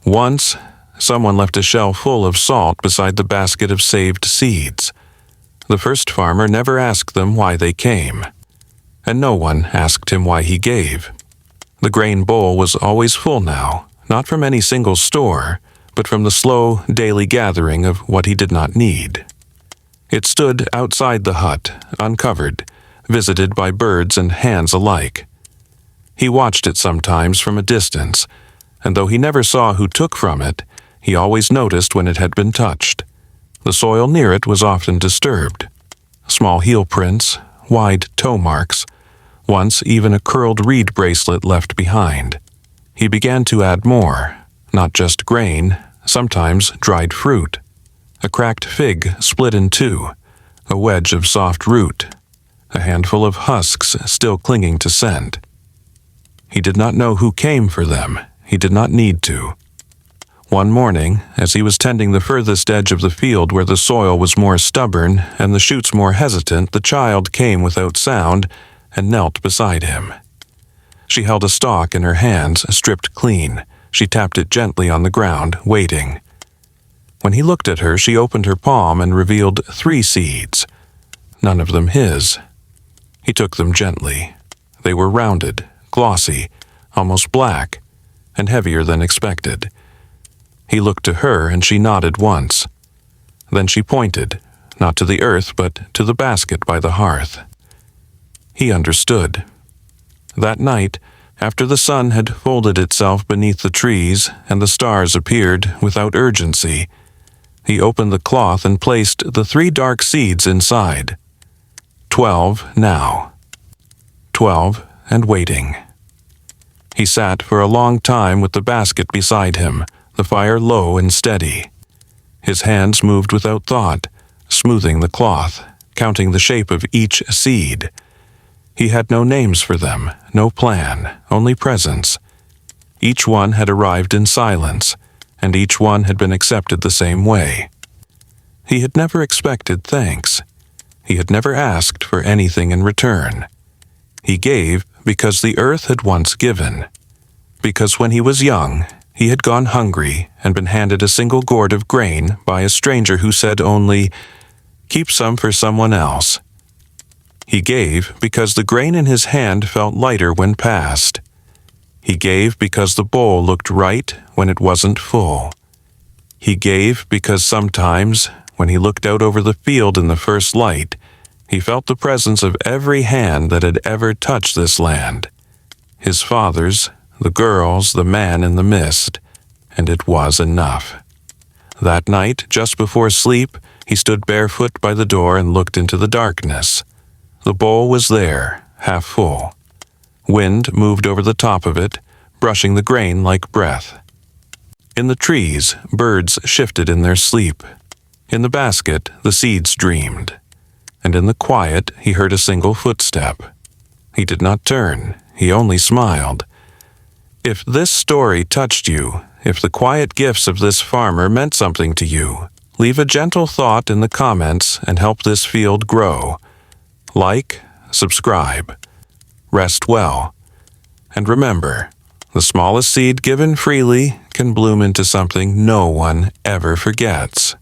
Once, someone left a shell full of salt beside the basket of saved seeds. The first farmer never asked them why they came, and no one asked him why he gave. The grain bowl was always full now, not from any single store, but from the slow, daily gathering of what he did not need. It stood outside the hut, uncovered, visited by birds and hands alike. He watched it sometimes from a distance, and though he never saw who took from it, he always noticed when it had been touched. The soil near it was often disturbed. Small heel prints, wide toe marks, once even a curled reed bracelet left behind. He began to add more, not just grain, sometimes dried fruit. A cracked fig split in two, a wedge of soft root, a handful of husks still clinging to scent. He did not know who came for them. He did not need to. One morning, as he was tending the furthest edge of the field where the soil was more stubborn and the shoots more hesitant, the child came without sound and knelt beside him. She held a stalk in her hands, stripped clean. She tapped it gently on the ground, waiting. When he looked at her, she opened her palm and revealed 3 seeds, none of them his. He took them gently. They were rounded, glossy, almost black, and heavier than expected. He looked to her and she nodded once. Then she pointed, not to the earth but to the basket by the hearth. He understood. That night, After the sun had folded itself beneath the trees and the stars appeared without urgency, he opened the cloth and placed the 3 dark seeds inside. 12 now. 12 and waiting. He sat for a long time with the basket beside him, the fire low and steady. His hands moved without thought, smoothing the cloth, counting the shape of each seed. He had no names for them, no plan, only presence. Each one had arrived in silence, and each one had been accepted the same way. He had never expected thanks. He had never asked for anything in return. He gave because the earth had once given. Because when he was young, he had gone hungry and been handed a single gourd of grain by a stranger who said only, "Keep some for someone else." He gave because the grain in his hand felt lighter when passed. He gave because the bowl looked right when it wasn't full. He gave because sometimes, when he looked out over the field in the first light, he felt the presence of every hand that had ever touched this land. His father's, the girl's, the man in the mist, and it was enough. That night, just before sleep, he stood barefoot by the door and looked into the darkness. The bowl was there, half full. Wind moved over the top of it, brushing the grain like breath. In the trees, birds shifted in their sleep. In the basket, the seeds dreamed. And in the quiet, he heard a single footstep. He did not turn, he only smiled. If this story touched you, if the quiet gifts of this farmer meant something to you, leave a gentle thought in the comments and help this field grow. Like, subscribe. Rest well. And remember, the smallest seed given freely can bloom into something no one ever forgets.